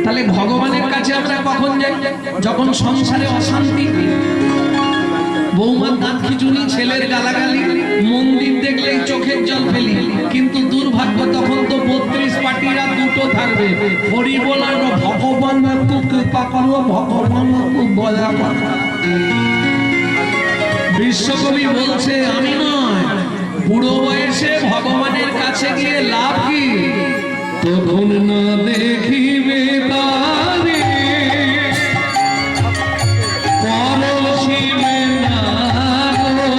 তাহলে ভগবানের কাছে আমরা কখন যাই? যখন সংসারে অশান্তি, বৌমার দাঁত খিচুনি, ছেলের গালাগালি, মন্দির দেখলেই চোখের জল ফেলি। কিন্তু দুর্ভাগ্য তখন তো 32 পার্টিরা দুটো থাকবে, হরি বলার ভগবান একটু কৃপা করো, ভগবান একটু দয়া করো। বিশ্বকবি বলছে আমি নয়, বুড়ো বয়সে ভগবানের কাছে গিয়ে লাভ কি? তখন না দেখিবে তারে, পরশিবে না গো,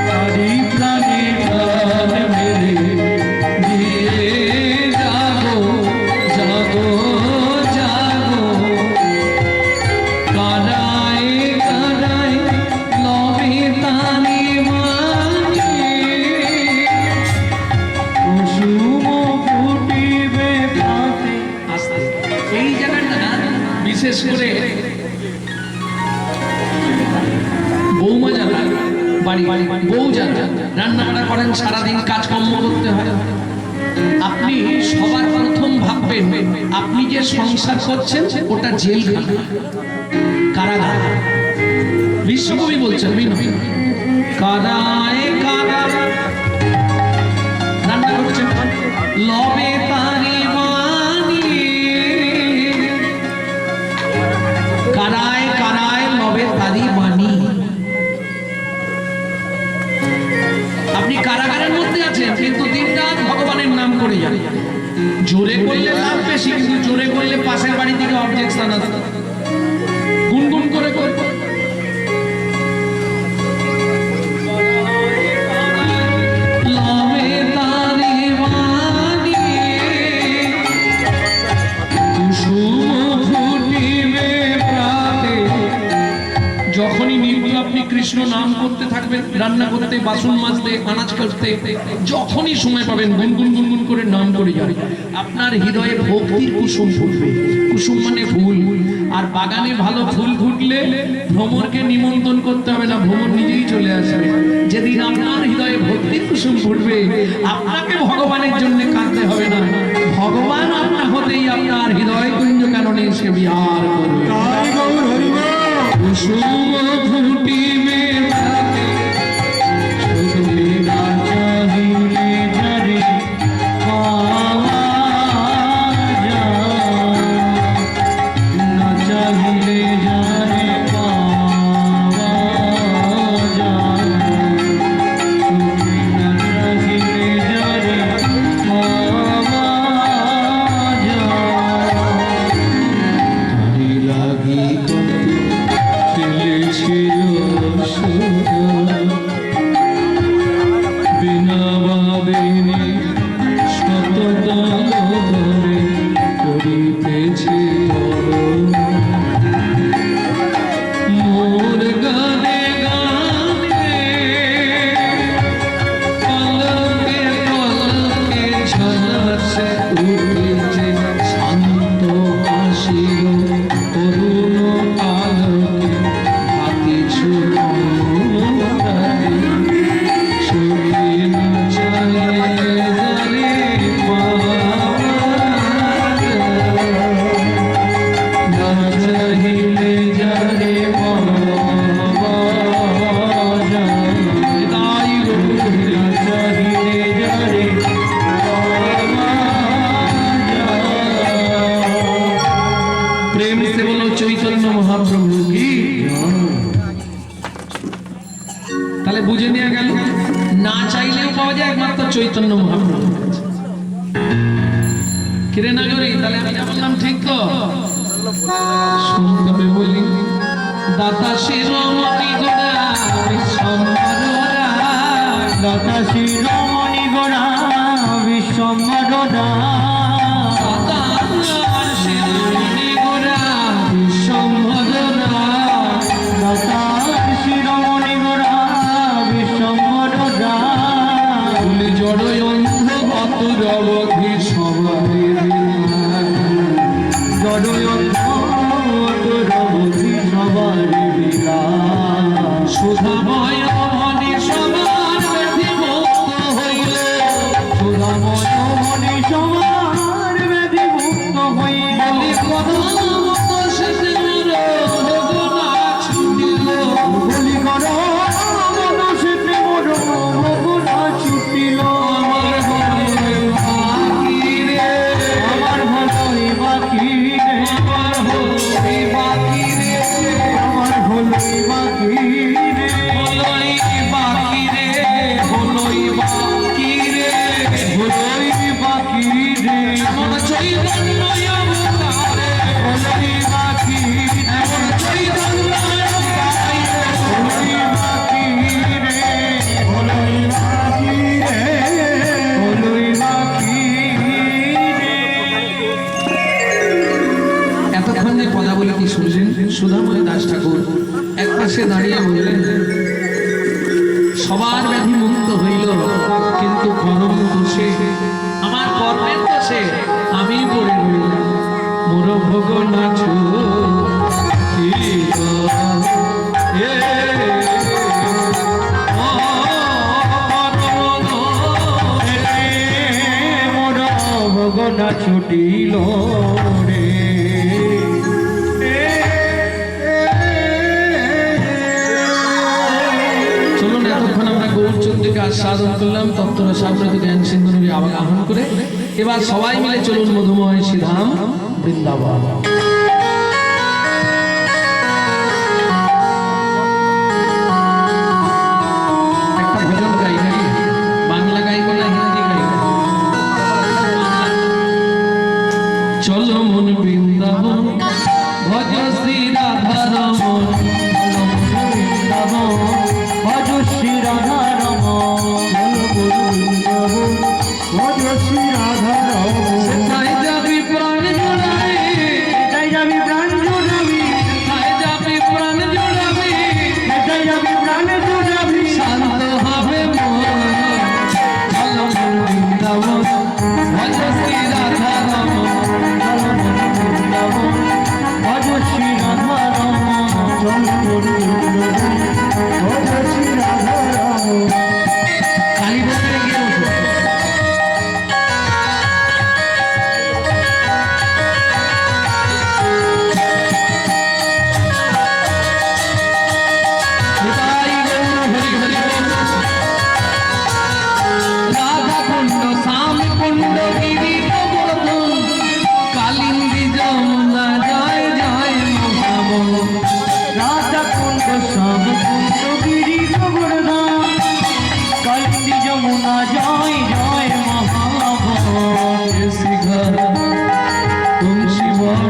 হরি প্রাণী প্রাণ মেরে দিয়ে যাগো যাগো যাগো, কারায় কারায় লবে তারে মানে, কুসুম ফুটিবে পাতে। আস্তে এই জায়গাটা বিশেষ করে বৌমা যারা বাড়ি বউ যারা রান্না বান্না করেন, সারাদিন কাজকর্ম করতে হয়, আপনি সবার প্রথম ভাববেন আপনি যে সংসার করছেন ওটা জেলখানা, কারাগার। বিশ্বকবি বলছেন কারায় কারা রান্না করছেন, লবে তারি মানি, কারায় কারায় লবে তারি মানি। আপনি কারাগারের মধ্যে আছেন কিন্তু দিনরাত ভগবানের নাম করে যান। জোরে করলে লাভ বেশি, কিন্তু জোরে করলে পাশের বাড়ি থেকে অবজেকশন আসে, গুনগুন করে করবো। যখনই নিত্য আপনি কৃষ্ণ নাম করতে থাকবেন, রান্না করতে, বাসন মাজতে, আনাজ করতে, যখনই সময় পাবেন গুনগুন গুনগুন করে নাম করে যাবে, আপনার হৃদয়ে ভক্তির কুসুম ফুটবে। কুসুম মানে ফুল, আর বাগানে ভালো ফুল ফুটলে ভ্রমরকে নিমন্ত্রণ করতে হবে না, ভ্রমর নিজেই চলে আসবে। যেদিন আপনার হৃদয়ে ভক্তির কুসুম ফুটবে, আপনাকে ভগবানের জন্য কাঁদতে হবে না, ভগবান আপনা হতেই আপনার হৃদয় কুঞ্জ কারণে এসে বিহার করবে। কুসুম ফুটিবে প্রাতে, শুধু না চাহিলে যারে পাওয়া যায়, না চাহিলে যারে পাওয়া যায়, শুধু না চাহিলে যারে পাওয়া যায়, তারি লাগি বিনা বাদিনী শতদলে করিতেছে মোর গানে গানে, পলকে পলকে ঝলসে উঠেছে শান্ত হাসির করুণ আলোকে, কিছু प्रेम से बोलो चैतन्य महाप्रभु की। তাহলে বুঝে নিয়ে গেল না চাইলেও পাওয়া যায় একমাত্র চৈতন্য মহাপ্রভু। কিরে না করি তাহলে আমি যা বললাম ঠিক তো? শুনতে বলি দাতা শিরোমণি গোড়া বিশ্বম্বরা, দাতা শিরোমণি গোড়া বিশ্বম্বরা, সুধাময় মনি সবার ব্যথি মুক্ত হইলে, সুধাময় মনি সবার সুধাময় দাস ঠাকুর এক পাশে দাঁড়িয়ে বললেন, সবার ব্যাধি মুক্ত হইল, কিন্তু কর্ম দোষে, আমার কর্মের দোষে আমি পড়ে রইলাম। মোর ভোগ না না ছুটিল রে। চলুন এতক্ষণ আমরা গৌরচন্দ্রকে আস্বাদন করলাম, তত্ত্বরা সাবরত জ্ঞান সিন্ধু নবী আবাহন করে এবার সবাই মিলে চলুন মধুময় শ্রীধাম বৃন্দাবন। একটা ভজন গাই নাকি? বাংলা গাইব না হিন্দি গাইব? চলো মন বৃন্দাবন, ভজ শ্রী রাধা রমন, ভজ শ্রী রাধা রমন, ভজ শ্রী রাধা রমন। সেথায় যাবি প্রাণ জোড়াবি, সেটাই যাবি প্রাণ জোড়াবি, সেথায় যাবি প্রাণ জোড়াবি, সেটাই যাবি প্রাণ জোড়াবি। শান্ত হবে মন। চলো মন বৃন্দাবন, ভজ শ্রী রাধা রমন, ভজ শ্রী রাধা রমন, ভজ শ্রী রাধা রমন। কালী মন্দিরে গিয়ে বসো। নিতাই গৌর হরি হরি বল। রাধা কুণ্ড, শ্যাম কুণ্ড, গিরি গোবর্ধন, কালিন্দী যমুনা, জয় জয় মহাবন। রাধা কুণ্ড, শ্যাম কুণ্ড, গিরি গোবর্ধন, কালিন্দী যমুনা, জয় জয় মহাবন। শ্রীঘর তুলসী বন,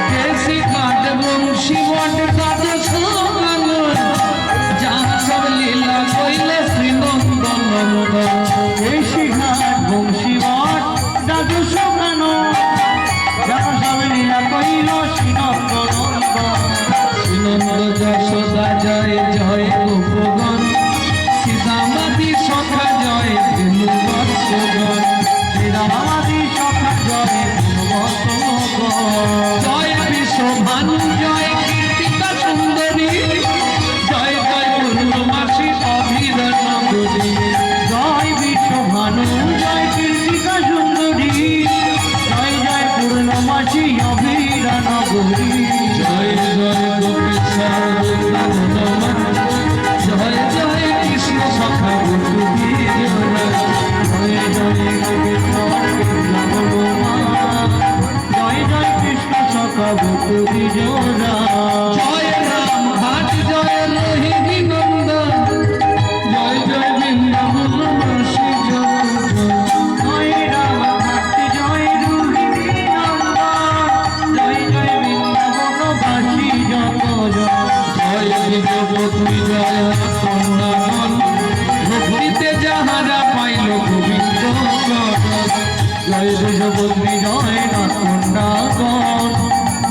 কেশি কাট বংশী বট, দ্বাদশ গান, যার সব লীলা কইলে শ্রীনন্দন নন্দন। ঘাট বংশীবট দ্বাদশ গান, যার সব লীলা কইল শ্রীনন্দন। শ্রীনন্দ যশোদা জয় জয় গোপগণ, সীতামাতি সখা জয় দিনু বৎসগণ। শ্রীরামাদি সখা জয় জয় বিশ্বভানু, জয় কীর্তিকা সুন্দরী, জয় জয় পূর্ণমাসী অভিধান নগরী। জয় বিশ্বভানু, জয় কীর্তিকা সুন্দরী, জয় জয় পূর্ণমাসী অভিরান গৌরী। জয় জয় গোপীশা বৃন্দাবন, জয় জয় কৃষ্ণ সখা গোপী জয়। জয় জয় গোপীশ্বর বৃন্দাবন, জয় জয় কৃষ্ণ সখা গোপী জোড়া। জয় রাম ঘাট, জয় রোহিণী নন্দন, জয় জয় বৃন্দাবন বাসী যত জন। জয় রাম ভক্তি, জয় রোহিণী নন্দন, জয় জয় বৃন্দাবনবাসী যত জন। জয় বিজয়পতি, জয় কন্যাগণ, ভক্তিতে যাহারা পাইল গোবিন্দ চরণ। জয় বৃষভদ্রী, জয় নাথকন্যাগণ,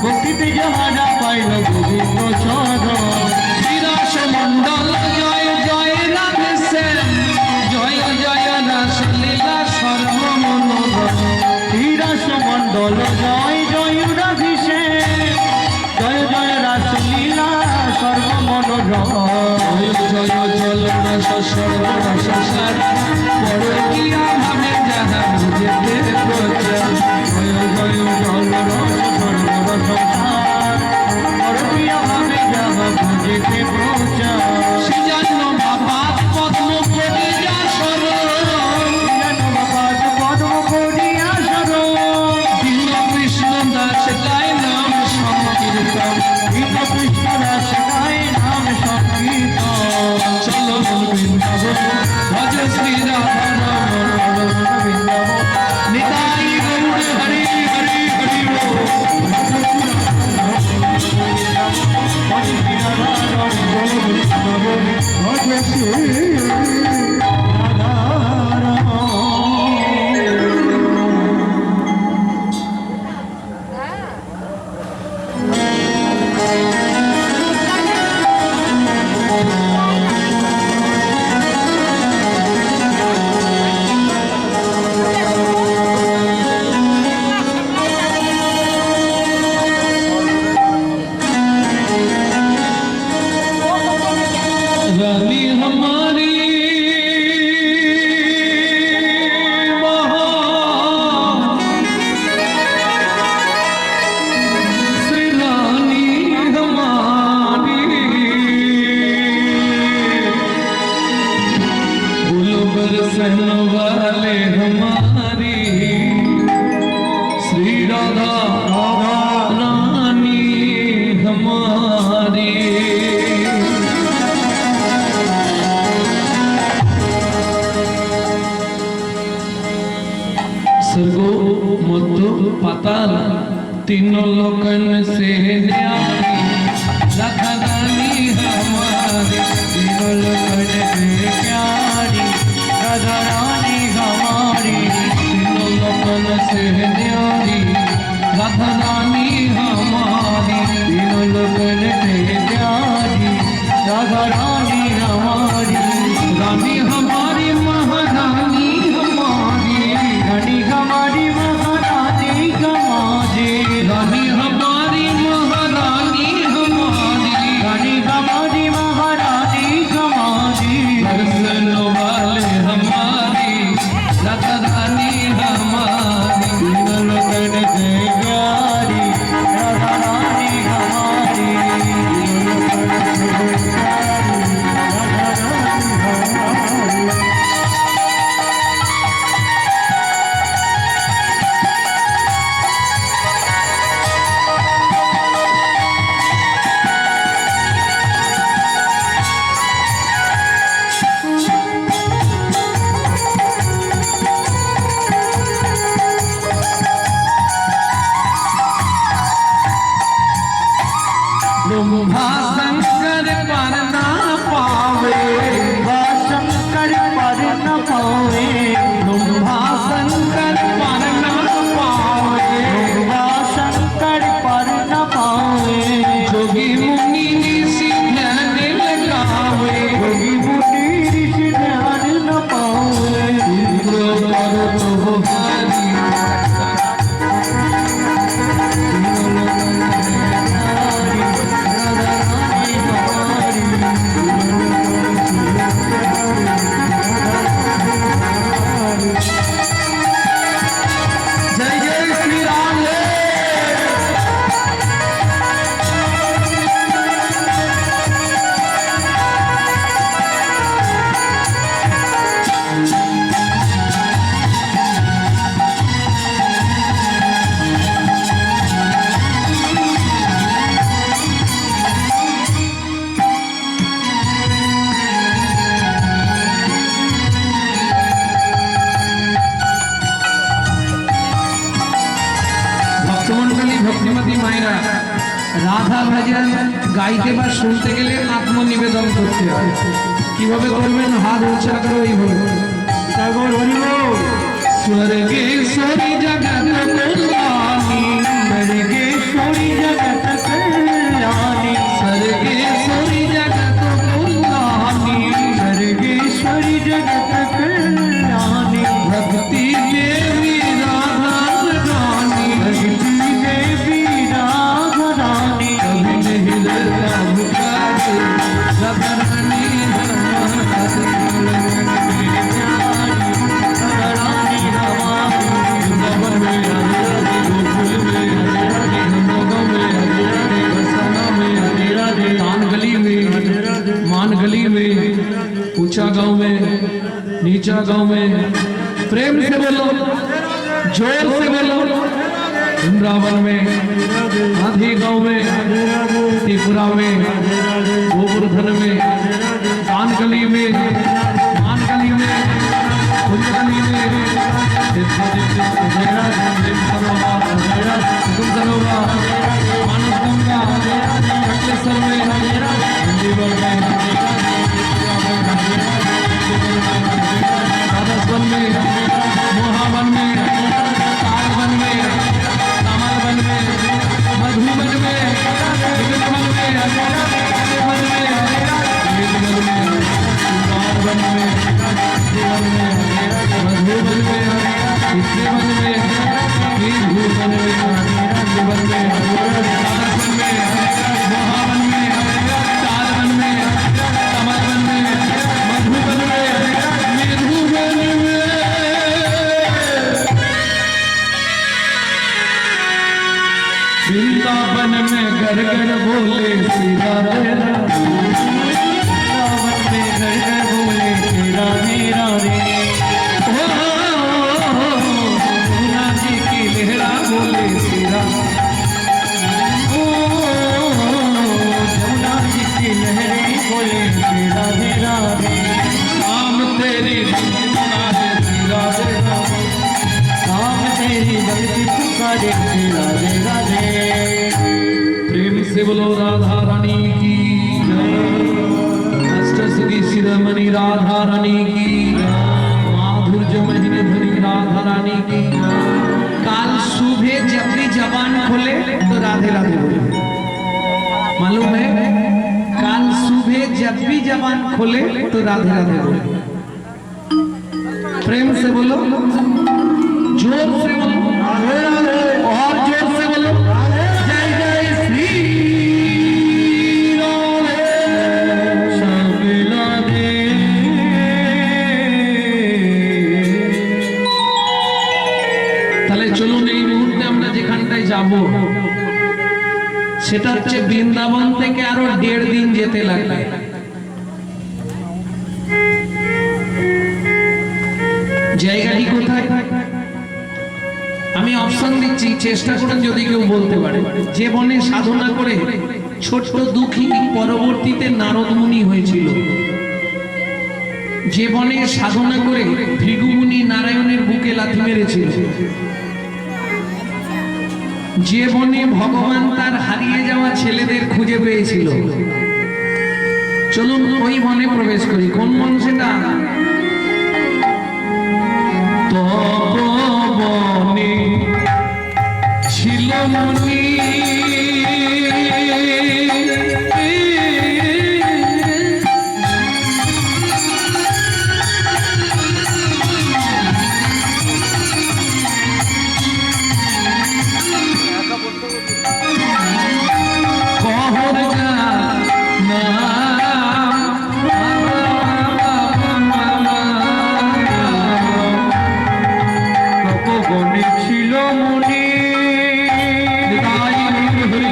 ভক্তিতে যাহারা পাইল গোবিন্দ চরণ। বিরাস মণ্ডল, জয় জয় রাধে শ্যাম, জয় জয় রাসলীলা সর্বমনোরম। ধীরাস মণ্ডল, জয় জয় রাধিষে, জয় জয় রাসলীলা সর্বমনোরম। জয় জয় জলরস সর্বরসার, পরকীয়া ভাবে যাহা বুঝেতে প্রচার। জয় জয় জলরস সর্বরসার, পরকীয়া ভাবে যাহা বুঝিতে প্রচার। শ্রীজন্য বাবা পদ্ম করিয়া শরণ, জনমপাদ পদ্ম করিয়া শরণ, দীন কৃষ্ণ দাস গায় নাম সংকীর্তন। দীন কৃষ্ণ দাস গায় নাম সংকীর্তন। চলো বৃন্দাবন, ভজ শ্রী রাধা রমন, নিতাই গৌর হরি হরি হরি বল। রাধা दर्शन वाले हमारी श्री राधा रानी हमारी। स्वर्गो मध्य पाताल तीनों लोकन से न्यारी राधा रानी हमारी। तीनों लोकन से प्यारी राधा रानी हमारी। तीनों लोकन से न्यारी राधा रानी हमारी। तीनों लोकन से प्यारी राधा रानी हमारी। रानी हमारी महारानी हमारी। रानी हमारी महारानी हमारी। रानी हमारी महारानी हमारी। रानी हमारी महारानी हमारी। दर्शन वाले हमारी राधा रानी हमारी। तीनों लोकन से प्यारी राधा रानी हमारी। तीनों लोकन से प्यारी राधा रानी हमारी। ब्रह्मा शंकर पर ना पावे। शंकर पर न पावे। ब्रह्मा शंकर पर ना पावे। शंकर पर न पावे। जोगी मुनि ऋषि ध्यान लगावे। योगी मुनि ऋषि ध्यान न पावे। इंद्र पर्वत भारी जय जय श्री राम है। ভক্তমন্ডলী ভক্তিমতী মায়েরা রাধা ভজন গাইতে বা শুনতে গেলে আত্মনিবেদন করতে হয়। কিভাবে করবেন? হাত উঁচা করে এইভাবে। স্বর্গেশ্বরী জগৎ কল্যাণী। स्वर्गेश्वरी जगत कल्याणी। स्वर्गेশ্বরী जगत कल्याणी। स्वर्गेश्वरी जगत कल्याणी। भक्ति देवी राधा रानी। भक्ति देवी राधा रानी। कभी नहीं लगता पुकारे राधा रानी हमारी। राधा रानी हमारी। वृंदावन में हरे राधे, गोकुल में हरे राधे, नंदगांव में हरे राधे, बरसाना में हरे राधे, तान गली में, मान गली में, ऊंचा गांव में, नीचा गांव में। प्रेम से बोलो, जोर से बोलो। वृंदावन में, आधी गांव में, त्रिपुरा में, गोवर्धन में, तान गली में, मान गली में, कुंज गली में, मोहावन में, तारवन में, कमलवन में, मधुबन में, विक्रमन में, राधे राधे शाम तेरी पुकारे राधे राधे शाम तेरी भक्ति पुकारे राधे राधे प्रेम से बोलो राधा रानी की अष्ट सखी शिरोमणि राधा रानी की माधुर्य महीने धनी राधा रानी की काल सुबह जब भी जबान खोले तो राधे राधे बोले मालूम है काल सुबह जब भी जबान खोले तो राधे राधे बोले प्रेम से बोलो जोर से बोलो राधे राधे और जोर से बोलो जय जय श्री राधे श्याम राधे তাহলে চলুন এই মুহূর্তে আমরা যেখানটায় যাব সেটা হচ্ছে বৃন্দাবন থেকে আরো 1.5 দিন যেতে লাগবে জায়গাটি কোথায় আমি অপশন দিচ্ছি চেষ্টা করুন যদি কেউ বলতে পারে যে বনে সাধনা করে ছোট্ট দুঃখী পরবর্তীতে নারদ মুনি হয়েছিল যে বনে সাধনা করে ভৃগু মুনি নারায়ণের বুকে লাথি মেরেছিল যে বনে ভগবান তার হারিয়ে যাওয়া ছেলেদের খুঁজে পেয়েছিল চলুন ওই বনে প্রবেশ করি কোন বন সেটা তপবনে ছিল মুনি কহর যা না তপবনে ছিল মুনি হরি হরি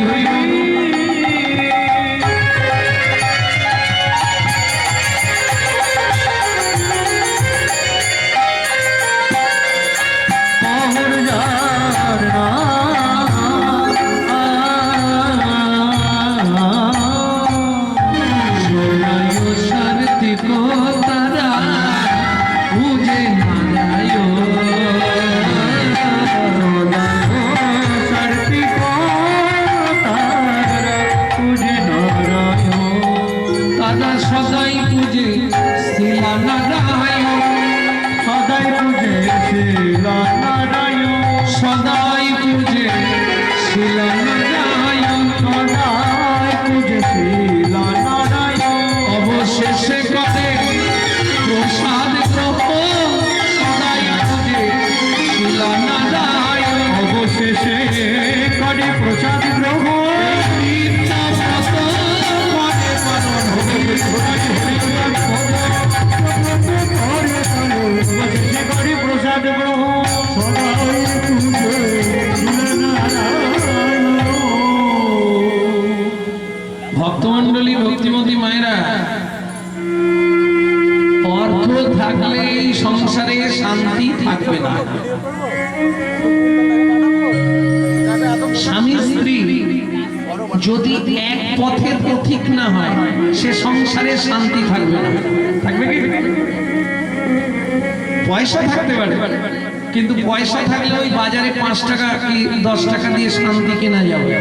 পহর যার शरती को तारा मुझे नारायो शरती को तारा तुझे नारायो तारा सदाई तुझे शिला नारायो सदाई तुझे शिला नारायो सदाई तुझे शिला नारायो सदाई तुझे शिला नारायो অবশেষে করে প্রসাদ গ্রহণ সদাই তুঝে শিলা নারায়ণ অবশেষে করে প্রসাদ গ্রহণ প্রসাদ গ্রহণ সদাই তুঝে ভক্তমন্ডলী ভক্তিমতী মায়েরা অর্থ থাকলে এই সংসারে শান্তি থাকবে না স্বামী স্ত্রী যদি এক পথের পথিক না হয় সে সংসারে শান্তি থাকবে না থাকবে কি পয়সা থাকতে পারে কিন্তু পয়সা থাকলে ওই বাজারে 5 টাকা কি 10 টাকা দিয়ে শান্তি কেনা যাবে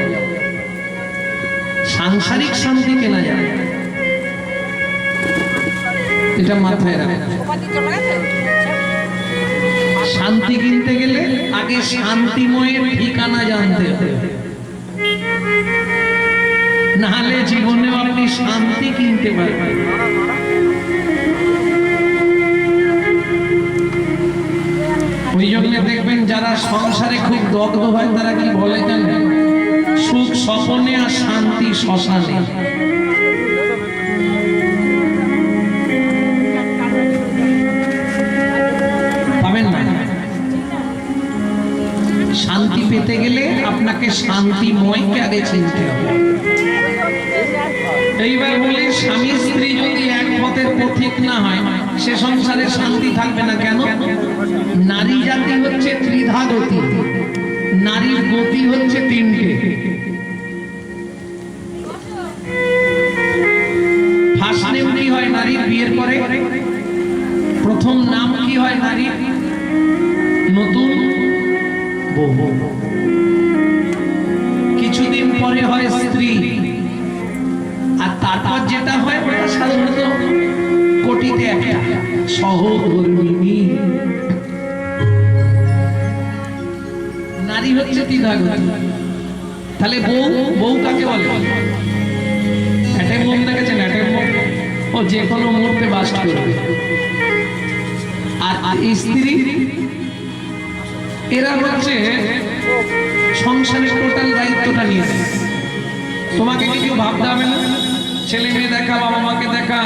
সাংসারিক শান্তি কেনা যায় এটা মাথায় রাখবেন শান্তি কিনতে গেলে আগে শান্তিময়ের ঠিকানা জানতে হবে নাহলে জীবনে আপনি শান্তি কিনতে পারবেন ওই জন্য দেখবেন যারা সংসারে খুব দগ্ধ হয় তারা কি বলে জানেন সুখ স্বপনে আর শান্তি শ্মশানে পাবেন না শান্তি পেতে গেলে আপনাকে শান্তিময়কে আগে চিনতে হবে এইবার বলি স্বামী স্ত্রী যদি এক পথের পথিক না হয় সে সংসারে শান্তি থাকবে না কেন নারী জাতি হচ্ছে ত্রিধা গতি নারীর গতি হচ্ছে 3টে ফার্স্ট নেম কি হয় নারীর বিয়ের পরে? প্রথম নাম কি হয় নারীর? নতুন বউ। কিছুদিন পরে হয় স্ত্রী, আর তারপর যেটা হয় ওটা সাধারণত কোটিতে একটা সহধর্মিণী। নারী হচ্ছে দ্বিধাগত। তাহলে বউ, বউ কাকে বলে? অ্যাটেক বোম দেখেছেন? অ্যাটেক বোম ও যে কোনো মুহূর্তে বাস্ট করবে। আর স্ত্রী, এরা হচ্ছে সংসারের টোটাল দায়িত্বটা নিয়ে নেয়। তোমাকে কিছু ভাবতে হবে না, ছেলে মেয়ে দেখা, বাবা মাকে দেখা,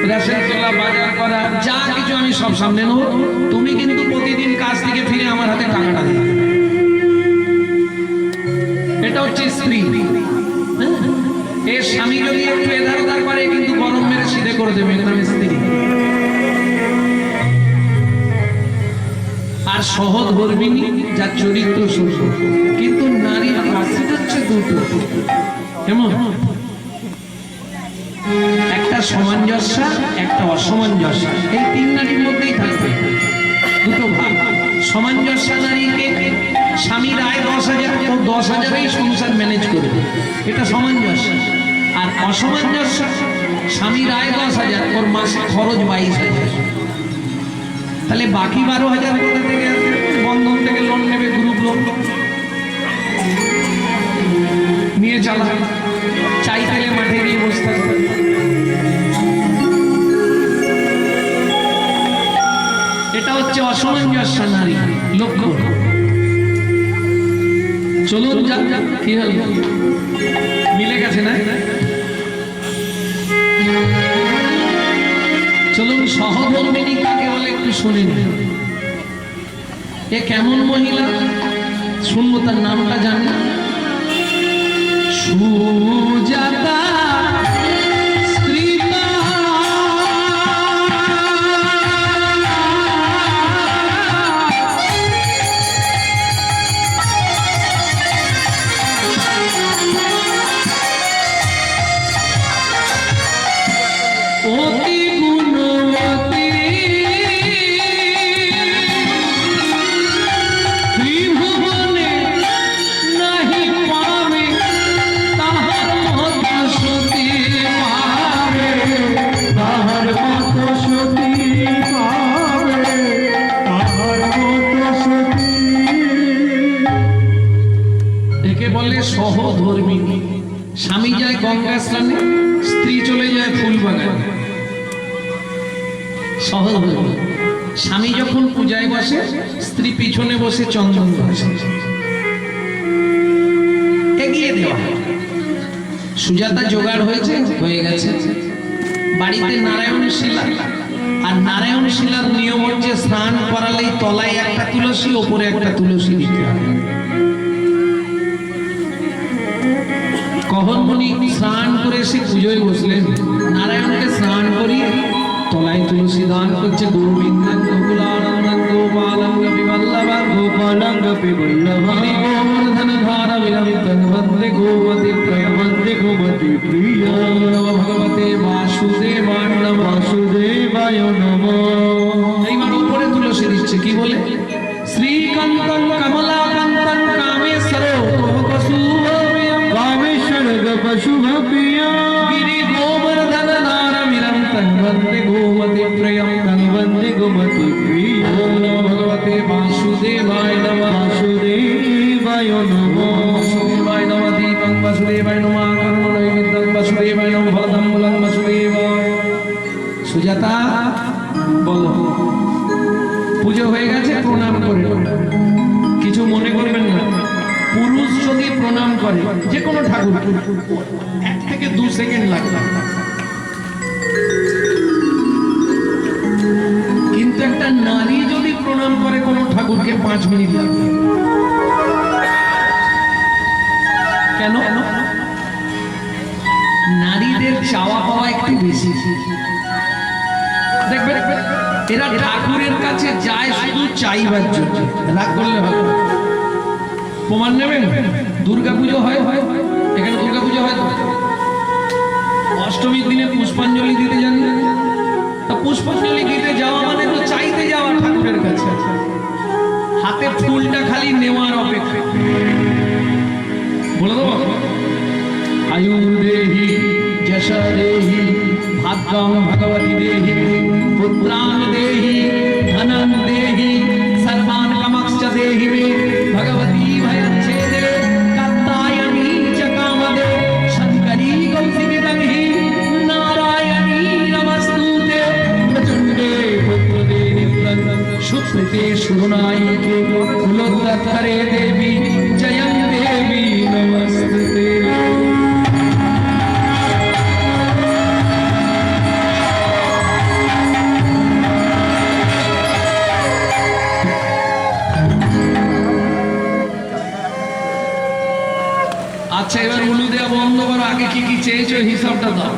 রেশন তোলা, বাজার করা, যা কিছু আমি সব সামনে নেব। তুমি কিন্তু প্রতিদিন কাজ থেকে ফিরে আমার হাতে টাকাটা দিবে। এটা হচ্ছে স্ত্রী। এর স্বামী যদি একটু এধার ওধার করে কিন্তু গরম মেরে সিধে করে দেবে, এর নাম স্ত্রী। আর সহধর্মিণী, যার চরিত্র সুন্দর। কিন্তু নারীর রাশি হচ্ছে দুটো, কেমন? একটা সামঞ্জস্য, একটা অসামঞ্জস্য। এই তিন নারীর মধ্যেই থাকবে দুটো ভাগ। সামঞ্জস্য নারীকে স্বামীর আয় 10,000, ও 10,000এই সংসার ম্যানেজ করবে, এটা সামঞ্জস্য। আর অসামঞ্জস্য, স্বামীর আয় 10,000, ওর মাসে খরচ 22,000। তাহলে বাকি 12,000 কোথা থেকে আসবে? বন্ধন থেকে লোন নেবে, গ্রুপ লোন নিয়ে চালা, চাই তেলে মাঠে গিয়ে বসে থাকবে। এটা হচ্ছে অসামঞ্জস্য নারী লক্ষ্য। চলুন যা, কি হল? মিলে গেছে না? চলুন সহধর্মিণী কাকে বলে একটু শুনেন। এ কেমন মহিলা শুনবো, তার নামটা জানি। সুজাতা সহধর্মিণী। স্বামী যায় গঙ্গা স্নানে, স্ত্রী চলে যায় ফুল বাগানে। সহধর্মিণী। স্বামী যখন পূজায় বসে, স্ত্রী পিছনে বসে চন্দন ঘষে। এগিয়ে দেওয়া। সুজাতা জোগাড় হয়েছে, হয়ে গেছে। বাড়িতে নারায়ণ শিলা, আর নারায়ণ শিলার নিয়ম হচ্ছে স্নান করালেই তলায় একটা তুলসী, ওপরে একটা তুলসী দিতে হবে। কহনমণি স্নান করে এসে পুজোয় বসলেন, নারায়ণকে স্নান করিয়ে তলায় তুলসী দান করছে। গোবিন্দং গোকুলানন্দং গোপালং বিবল্লভং গোপালং বিবল্লভং গোবর্ধন ধারা বিরমিতং বন্দে গোমতি প্রিয়, বন্দে গোমতি প্রিয়। নমো ভগবতে বাসুদেবায় নমঃ, বাসুদেবায় নমঃ। এইবার উপরে তুলসী দিচ্ছে, কি বলে? শ্রীকান্তং কমলাকান্তং কামেশ্বর পশুভপ্রিয়া গিরি গোবর্ধন ধারমিরং তং বন্দে গোমতি প্রিয়ং, তং বন্দে গোমতি প্রিয়। নমো ভগবতে বাসুদেবায় নমঃ, বাসুদেবায় নমঃ, বাসুদেবায় নমঃ। দীপং বাসুদেবায় নমঃ, কর্মণৈবেদ্যং বাসুদেবায় নমঃ, ফলদং মূলং বাসুদেবায়। সুজাতা বলো, পুজো হয়ে গেছে, প্রণাম করে কিছু মনে করবেন না। পুরুষ যদি প্রণাম করে যে কোনো ঠাকুর, 1 থেকে 2 সেকেন্ড লাগবে, কিন্তু একটা নারী যদি প্রণাম করে কোনো ঠাকুরকে 5 মিনিট লাগবে। কেন? নারীদের চাওয়া পাওয়া একটু বেশি। দেখবেন এরা ঠাকুরের কাছে যায় শুধু চাইবার জন্য, রাগ করলে হবে। প্রমাণ নেবেন? দুর্গা পুজো হয়, এখানে দুর্গা পুজো হয়, অষ্টমীর দিনে পুষ্পাঞ্জলি দিতে যান না? তা পুষ্পাঞ্জলি দিতে যাওয়া মানে তো চাইতে যাওয়া ঠাকুরের কাছে, হাতে ফুলটা খালি নেওয়ার অপেক্ষা। বলে দেবো, আয়ুর দেহি যশা দেহি ভাগ্যম ভগবতী দেহি পুত্রান দেহি ধনম দেহি সর্বান কামাক্ষ দেহি মে ভগবতী ভয়চ্ছেদে কাত্যায়নী চ কামদে শঙ্করী কৌশিকী দহি নারায়ণী নমস্তুতে প্রচণ্ডে পুত্রদে নিত্যং সুপ্রীতে সুরনায়িকে কুলোদ্ধারে দেবী জয়ং দেবী নমস্তুতে। আচ্ছা, এবার উলু দেওয়া বন্ধ করো, আগে কি কি চেয়েছো হিসাবটা দাও।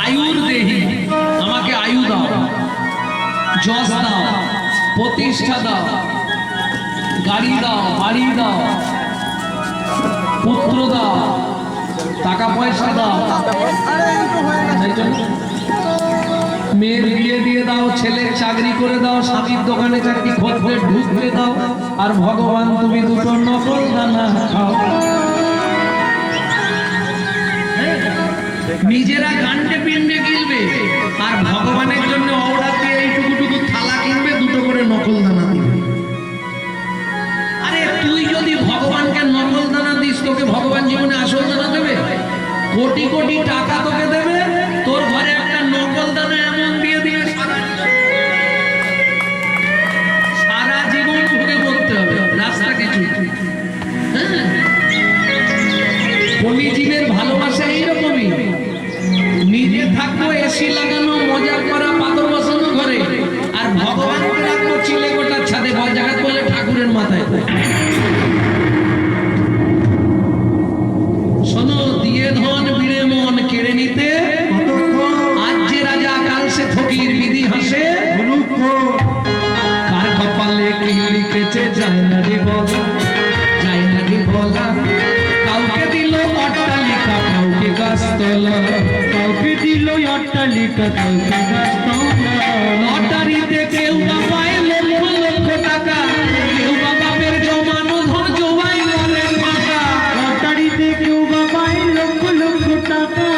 আয়ুর দেহি, আমাকে আয়ু দাও, যশ দাও, প্রতিষ্ঠা দাও, গাড়ি দাও, বাড়ি দাও, পুত্র দাও, টাকা পয়সা দাও, মেয়ের বিয়ে দিয়ে দাও, ছেলের চাকরি করে দাও, স্বামীর দোকানে চাকরি করতে ঢুকতে দাও, আর ভগবান তুমি দুটো নকল দানা খাও। নিজেরা গান্ডে পিন্ডে কিনবে আর ভগবানের জন্য অর্ডার দিয়ে এইটুকু থালা কিনবে, দুটো করে নকল দানা দিবে। আরে তুই যদি ভগবানকে নকল দানা দিস, তোকে ভগবান জীবনে আসল দানা দেবে? কোটি কোটি টাকা তোকে দেবে, তোর ঘরে একটা নকল দানা এমন দিয়ে দিয়ে সারা জীবন ভোগে পড়তে হবে রাস্তা কিছু। কলিজীবের ভালোবাসা এইরকমই, নিজে থাকবো এসি লাগানো মজা করা পাথর বসানো ঘরে, আর ভগবানকে রাখবো চিলে গোটার ছাদে বজ্রাঘাত বলে ঠাকুরের মাথায়। শোনো, দিয়ে ধন বিড়ে মন কেড়ে নিতে, আজ যে রাজা কাল সে ফকির বিধি হাসে। কার কপালে কি লিখেছে যায় না রে বলা, যায় না রে বলা। কাউকে দিল অট্টালিকা, কাউকে গাছতলা, কাউকে দিল অট্টালিকা, কাউকে গাছতলা। লটারিতে কেউ বা পায় লক্ষ লক্ষ টাকা, কেউ বা বাপের জমানো ধন জমাই মনের টাকা। লটারিতে কেউ বা পায় লক্ষ লক্ষ টাকা,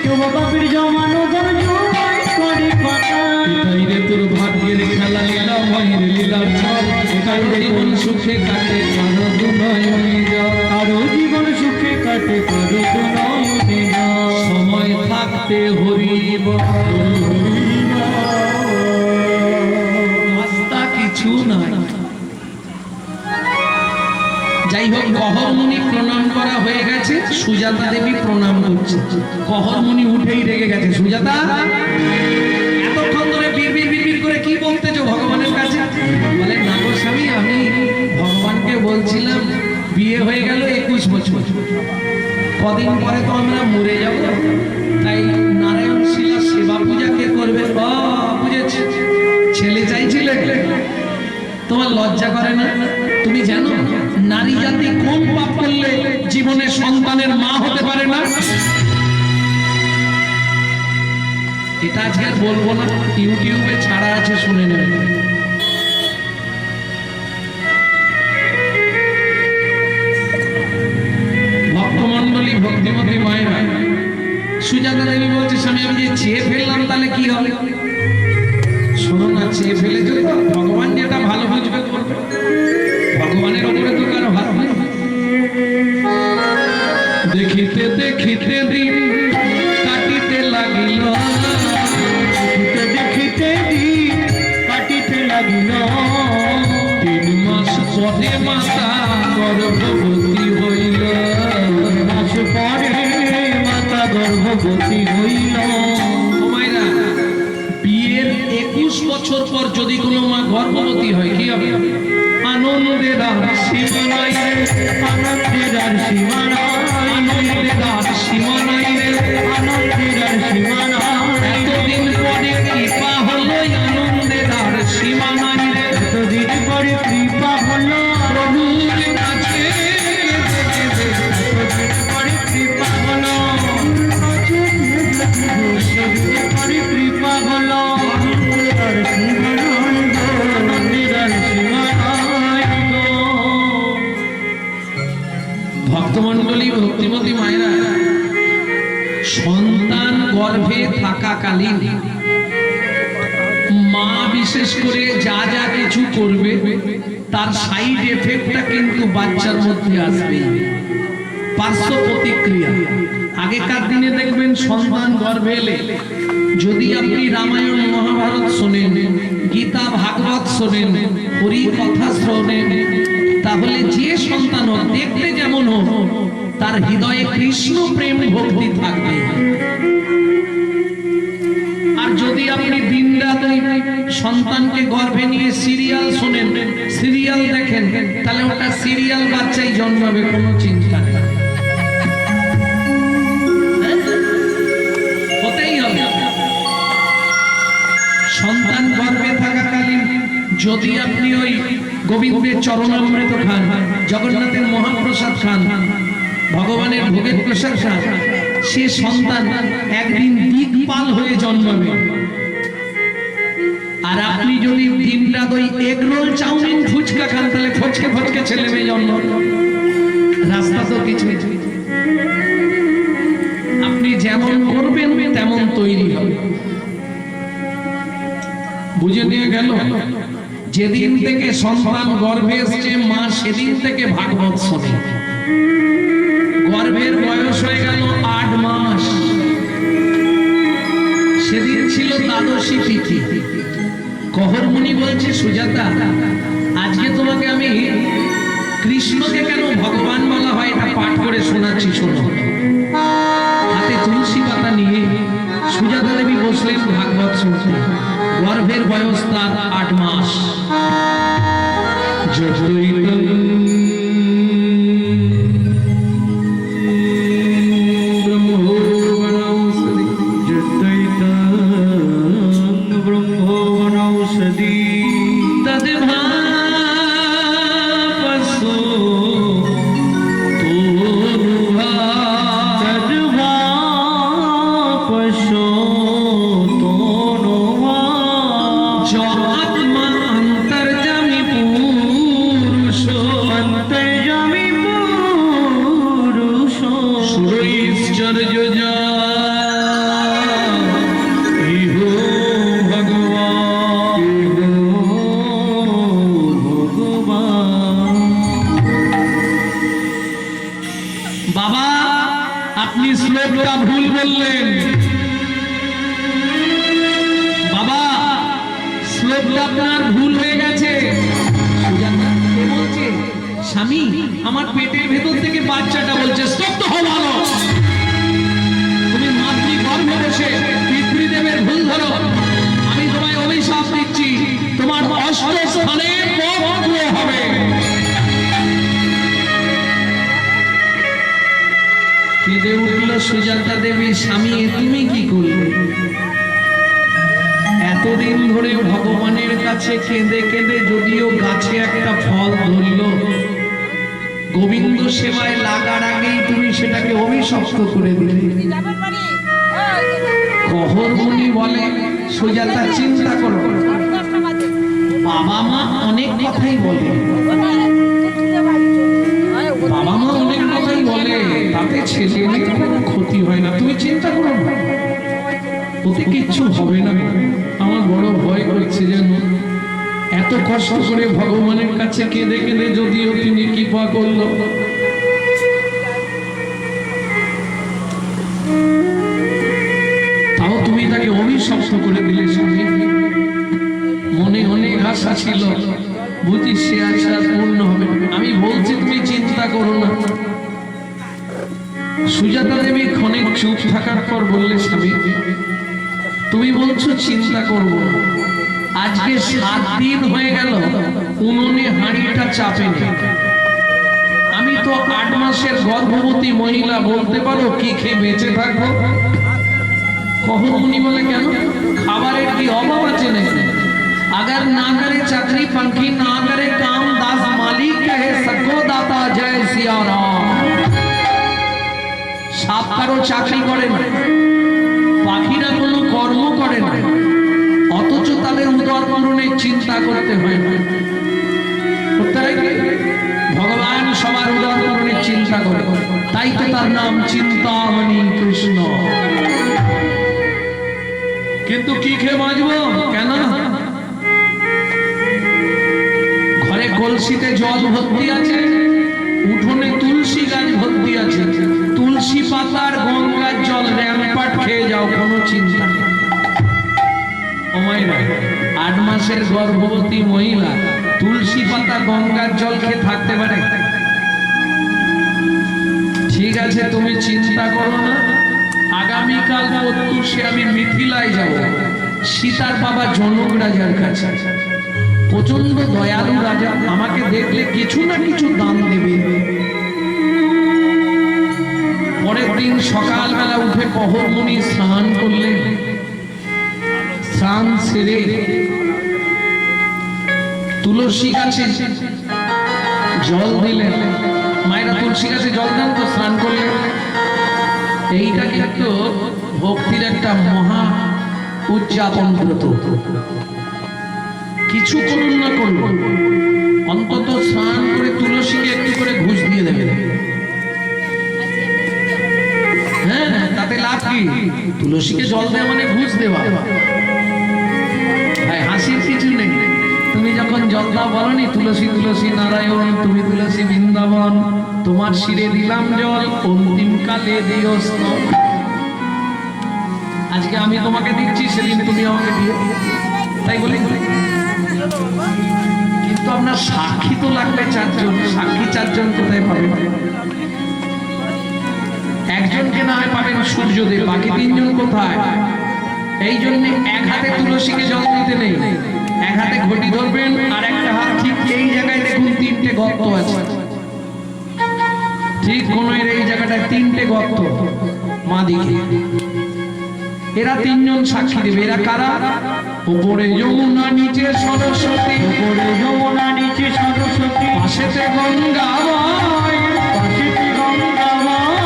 কেউ বা বাপের জমানো ধন জমাই করে পাতা। এটাই রে তোর ভাগ্যের খেলা, লীলা ময়ের লীলার ছল। এটাই রে জীবন সুখে কাটে, কারো দুনয়নে যাও, আরো জীবন সুখে কাটে, কারো দুনয়নে যাও। সময় থাকতে হরি বল, রাস্তা কিছু নাই। যাই হোক, গহরমুনি প্রণাম করা হয়ে গেছে, সুজাতা দেবী প্রণাম করছে। গহরমুনি উঠেই রেগে গেছে, সুজাতা এতক্ষণ ধরে বিড়বিড় বিড়বিড় করে কি বলতেছো ভগবানের কাছে? বলে, না গো স্বামী, আমি ভগবানকে বলছিলাম বিয়ে হয়ে গেল 21 বছর, কদিন পরে তো আমরা মরে যাব, তাই নারায়ণ শিলা সেবা পূজা কে করবে? বুঝেছি, ছেলে চাইছিলে। তোমার লজ্জা করে না? তুমি জানো নারী জাতি কোন পাপ করলে জীবনে সন্তানের মা হতে পারে না? এটা আজকে আর বলবো না, ইউটিউবে ছাড়া আছে, শুনে নেবেন। ভক্তমন্ডলী, ভক্তিমতী মায়েরা, সুজাতা দেবী বলছে, স্বামী আমি যে চেয়ে ফেললাম তাহলে কি হবে? শোনো না, চেয়ে ফেলেছো তো, ভগবান যেটা ভালো বুঝবে করবে, ভগবানের উপরে তো কারো হাত নেই। দেখিতে দেখিতে দিন কাটিতে লাগিল, দেখিতে দেখিতে দিন কাটিতে লাগিল। 3 মাস পরে মাতা গর্ভবতী হইল, 3 মাস পরে মাতা গর্ভবতী হইল। মায়েরা, বিয়ের 21 বছর পর যদি কোনো মা গর্ভবতী হয় কি হবে? আনন্দের আর সীমা নাই রে, আনন্দের আর সীমা নাই, আনন্দের আর সীমা নাই রে, আনন্দের আর সীমা নাই। এতদিন পরে কৃপা হলো, আনন্দের আর সীমা নাই রে। এতদিন পরে কৃপা হলো প্রভুর কাছে, এতদিন পরে কৃপা হলো, সন্তান গর্ভে থাকাকালীন মা বিশেষ করে যা যা কিছু করবে তার সাইড এফেক্টটা কিন্তু বাচ্চার মধ্যে আসবে, পার্শ্ব প্রতিক্রিয়া। আগেকার দিনে দেখবেন সন্তান গর্ভে এলে যদি আপনি রামায়ণ মহাভারত শোনেন, গীতা ভাগবত শোনেন, হরি কথা শোনেন, তাহলে যে সন্তান হোক, দেখতে যেমন হোক, তার হৃদয়ে কৃষ্ণ প্রেম ভক্তি থাকবে। আর যদি আপনি দিনরাত সন্তানকে গর্ভে নিয়ে সিরিয়াল শোনেন, সিরিয়াল দেখেন, তাহলে ওটা সিরিয়াল বাচ্চাই জন্মাবে, কোনো চিন্তা নেই, হতেই হবে। সন্তান গর্ভে থাকাকালীন যদি আপনি ওই গোবিন্দের চরণামৃত খান, জগন্নাথের মহাপ্রসাদ খান, ভগবানের ভোগের প্রসাদ খান, সে সন্তান একদিন দিকপাল হয়ে জন্মাবে। আর আপনি যদি দিনরাত ওই এগ রোল, চাউমিন, ফুচকা খান, তাহলে ফচকে ফচকে ছেলে মেয়ে জন্মাবে। রাস্তা তো কিছু, আপনি যেমন করবেন তেমন তৈরি হবে। বুঝে নিয়ে গেল? যেদিন থেকে সন্তান গর্ভে এসছে, মা সেদিন থেকে ভাগবত শোনে। গর্ভের বয়স হয়ে গেল 8 মাস, সেদিন ছিল দ্বাদশী তিথি। কহরমুনি বলছে, সুজাতা, আজকে তোমাকে আমি কৃষ্ণকে কেন ভগবান বলা হয় এটা পাঠ করে শোনাচ্ছি, শোনো। হাতে তুলসী পাতা নিয়ে সুজাতা দেবী বসলেন ভাগবত শুনতে। গর্ভের বয়স তার 8 মাস। বাবা, আপনি শ্লোকটা ভুল বললেন। বাবা, শ্লোকটা আপনার ভুল হয়ে গেছে। বলছে, স্বামী, আমার পেটের ভেতর থেকে বাচ্চাটা বলছে, স্তব্ধ হও ভালো। তুমি মাতৃ গর্ভে বসে পিতৃদেবের ভুল ধরো। আমি তোমায় অভিশাপ দিচ্ছি, তোমার অষ্ট স্থানে পাপ হবে। কেঁদে উঠল সুজাতা দেবী, স্বামী তুমি কি করলে? এতদিন ধরে ভগবানের কাছে কেঁদে কেঁদে যদিও গাছে একটা ফল ধরল, গোবিন্দ সেবায় লাগার আগেই তুমি সেটাকে অভিশপ্ত করে দিলে। কহরমুনি বলে, সুজাতা চিন্তা করো, বাবা মা অনেক কথাই বলে, বাবা মা অনেক কথাই বলে, তাতে ছেলে মেয়ে কোনো ক্ষতি হয় না, তুমি চিন্তা করো না, ওতে কিচ্ছু হবে না। আমার বড় ভয় করছে যেন এত কষ্ট করে ভগবানের কাছে কেঁদে কেঁদে যদিও তিনি কৃপা করলো, তাও তুমি তাকে অভিশপ্ত করে দিলে। স্বামী, মনে অনেক আশা ছিল, বুঝি সে আশা পূর্ণ হবে। আমি বলছি তুমি চিন্তা করো না। সুজাতা দেবী ক্ষণিক চুপ থাকার পর বললে, স্বামী, তুমি বলছো চিন্তা করবো না, আজকে 7 দিন হয়ে গেল উনুনে হাঁড়িটা চাপেনি। আমি তো 8 মাসের গর্ভবতী মহিলা, বলতে পারো কি খেয়ে বেঁচে থাকবো? কহরমুনি বলে, কেন? খাবারের কি অভাব আছে নাকি? अगर ना करे चाकरी पंखी, ना करे काम, दास मालिक कहे सबको दाता, जय सिया राम। সাপ কারো চাকরি করে না, পাখিরা কোনো কর্ম করে না, অথচ তাদের উদর পূরণের চিন্তা করতে হয় না। ভগবান সবার উদর পূরণের চিন্তা করে, তাই তো তার নাম চিন্তামণি কৃষ্ণ। কিন্তু কি খেয়ে বাঁচবো? কেন? ঘরে কলসিতে জল ভর্তি আছে, উঠোনে তুলসী গাছ ভর্তি আছে, তুলসী পাতার গঙ্গার জল র্যাম্পাট খেয়ে যাও, কোনো চিন্তা নেই। ও মায়েরা, 8 মাসের গর্ভবতী মহিলা তুলসী পাতা গঙ্গার জল খেয়ে থাকতে পারে? ঠিক আছে, তুমি চিন্তা করো না, আগামীকাল প্রত্যুষে আমি মিথিলায় যাব, সীতার বাবা জনক রাজার কাছে। প্রচন্ড দয়ালু রাজা, আমাকে দেখলে কিছু না কিছু দান দেবে। পরের দিন সকালবেলা উঠে প্রহরমণি স্নান করলেন, স্নান সেরে তুলসী গাছে জল দিলেন। মায়েরা তুলসী গাছে জল দেন তো, স্নান করলেন। এইটা কিন্তু ভক্তির একটা মহা উদযাপন ব্রত। কিছু করুন না করুন, অন্তত স্নান করে তুলসীকে একটু করে ঘুষ দিয়ে দেবেন। হ্যাঁ, তাতে লাভ কি? তুলসীকে জল দেওয়া মানে ঘুষ দেওয়া। হাসির কিছু নেই। তুমি যখন জল দাও বলনি, তুলসী তুলসী নারায়ণ, তুমি তুলসী বৃন্দাবন, তোমার শিরে দিলাম জল, অন্তিম কালে দিও স্তব। আজকে আমি তোমাকে দিচ্ছি, সেদিন তুমি আমাকে দিও, তাই বলি। কিন্তু আপনার সাক্ষী তো লাগবে 4 জন। সাক্ষী 4 জন কোথায় পাবেন? একজনকে না হয় পাবেন সূর্যদেব, বাকি 3 জন কোথায়? এই জন্য এক হাতে তুলসীকে জল দিতে নেই, এক হাতে ঘটি ধরবেন, আর একটা হাত ঠিক এই জায়গায় দেখুন 3টে গর্ত আছে। ঠিক কোণের এই জায়গাটায় 3টে গর্ত মা দিকে। এরা 3 জন সাক্ষী দেবে। এরা কারা? উপরে যমুনা, নিচে সরস্বতী, উপরে যমুনা, নিচে সরস্বতী, পাশেতে গঙ্গা বয়, পাশেতে গঙ্গা বয়।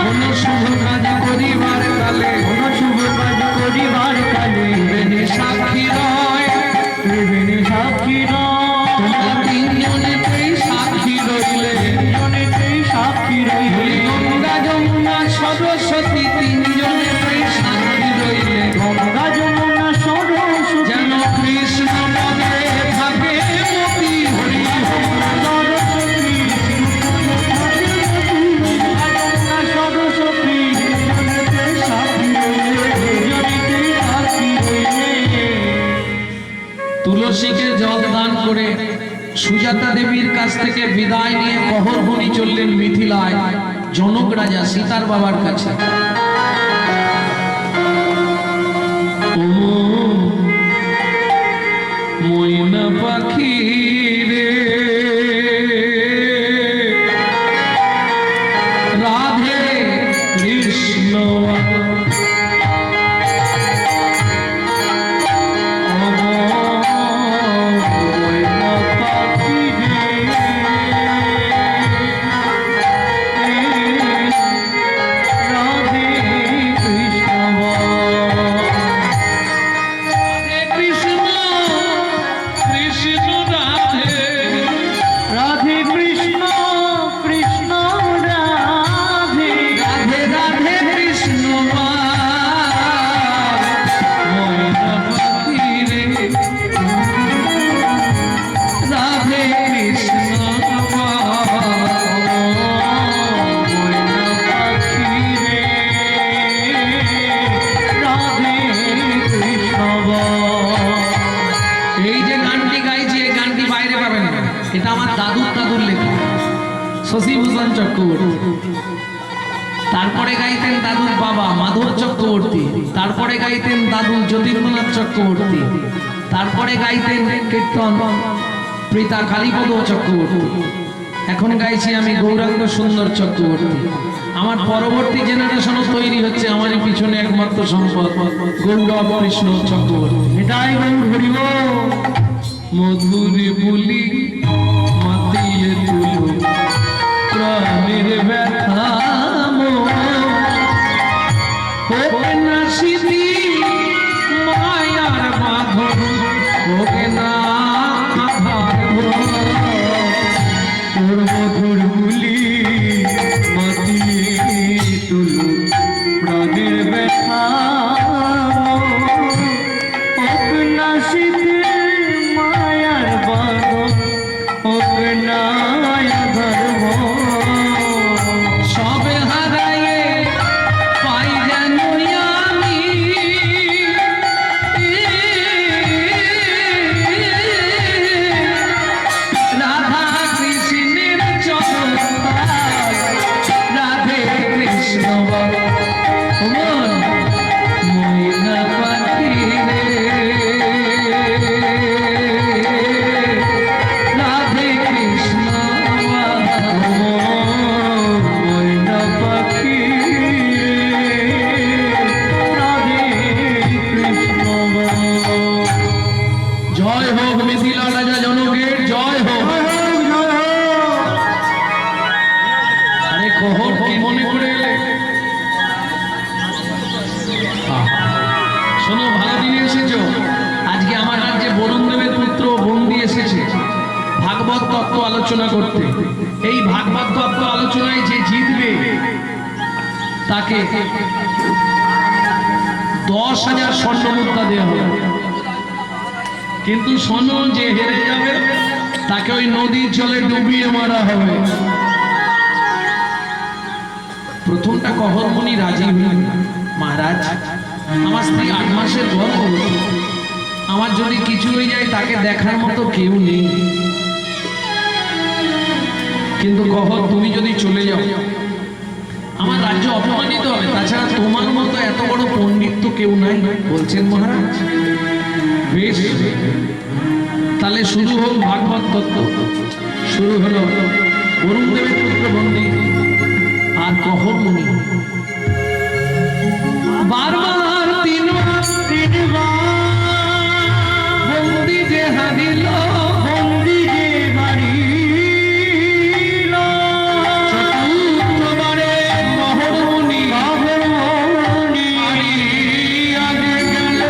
কোন শুভ কাজ করিবার কালে, কোন শুভ কাজ করিবার কালে, ত্রিবেণী সাক্ষী রয়, ত্রিবেণী সাক্ষী রয়। তোমরা 3 জনেতেই সাক্ষী রইলে, 3 জনেতেই সাক্ষী রইলে। গঙ্গা যমুনা সরস্বতী 3 জনেতেই সাক্ষী রইলে, গঙ্গা যমুনা সরস্বতী, যেন কৃষ্ণ পদে থাকে মতি হরি সরস্বতী, গঙ্গা সরস্বতী, জনেতেই সাক্ষী রইলে, জনেতেই সাক্ষী রইলে। তুলসীকে জল দান করে সুজাতা দেবীর কাছ থেকে বিদায় নিয়ে প্রহরমণি চললেন মিথিলায় জনক রাজা সীতার বাবার কাছে। ও ময়না পাখি রে, রাধে কৃষ্ণ এটা আমার দাদুর লেখা, শশীভূষণ চক্রবর্তী। তারপরে গাইতেন দাদুর বাবা মাধব চক্রবর্তী, তারপরে গাইতেন দাদু জ্যোতির্মনাথ চক্রবর্তী, তারপরে গাইতেন কীর্তন প্রীতা কালীপদ চক্রবর্তী। এখন গাইছি আমি গৌরাঙ্গ সুন্দর চক্রবর্তী। আমার পরবর্তী জেনারেশনও তৈরি হচ্ছে, আমার পিছনে একমাত্র সম্পদ গৌরব কৃষ্ণ চক্রবর্তী। এটাই গৌর হরিব। মধুরে বলি মাতিয়ে তুলো প্রাণের ব্যথা হোক না স্মৃতি মায়ার বাঁধন, হোক না তোর মধুর বুলি মাতিয়ে তুলো প্রাণের ব্যথা। শোনো, ভালো দিনে এসেছো। আজকে আমার রাজ্যে বরুণ দেবের পুত্র বন্দি এসেছে ভাগবত তত্ত্ব আলোচনা করতে। এই ভাগবত তত্ত্ব আলোচনায় যে জিতবে তাকে 10,000 স্বর্ণ মুদ্রা দেওয়া হবে। কিন্তু শোনো, যে হেরে যাবে তাকে ওই নদীর জলে ডুবিয়ে মারা হবে। প্রথমটা কহরমণি রাজি হলেন, মহারাজ আমার স্ত্রী 8 মাসের গর্ভ, আমার যদি কিছু হয়ে যায় তাকে দেখার মতো কেউ নেই। কিন্তু কহর, তুমি যদি চলে যাও আমার রাজ্য অপমানিত হবে, তাছাড়া তোমার মতো এত বড় পণ্ডিত তো কেউ নাই। বলছেন মহারাজ বেশ, তাহলে শুরু হোক ভাগবত তত্ত্ব। শুরু হলো বরুণ দেবের পুত্র বন্দি আর কহরমণি। বারবার তিনবার বন্দি যে হারিল, বন্দি যে হারিল, চতুর্থবারে কহরমণি কহরমণি আজ গেল।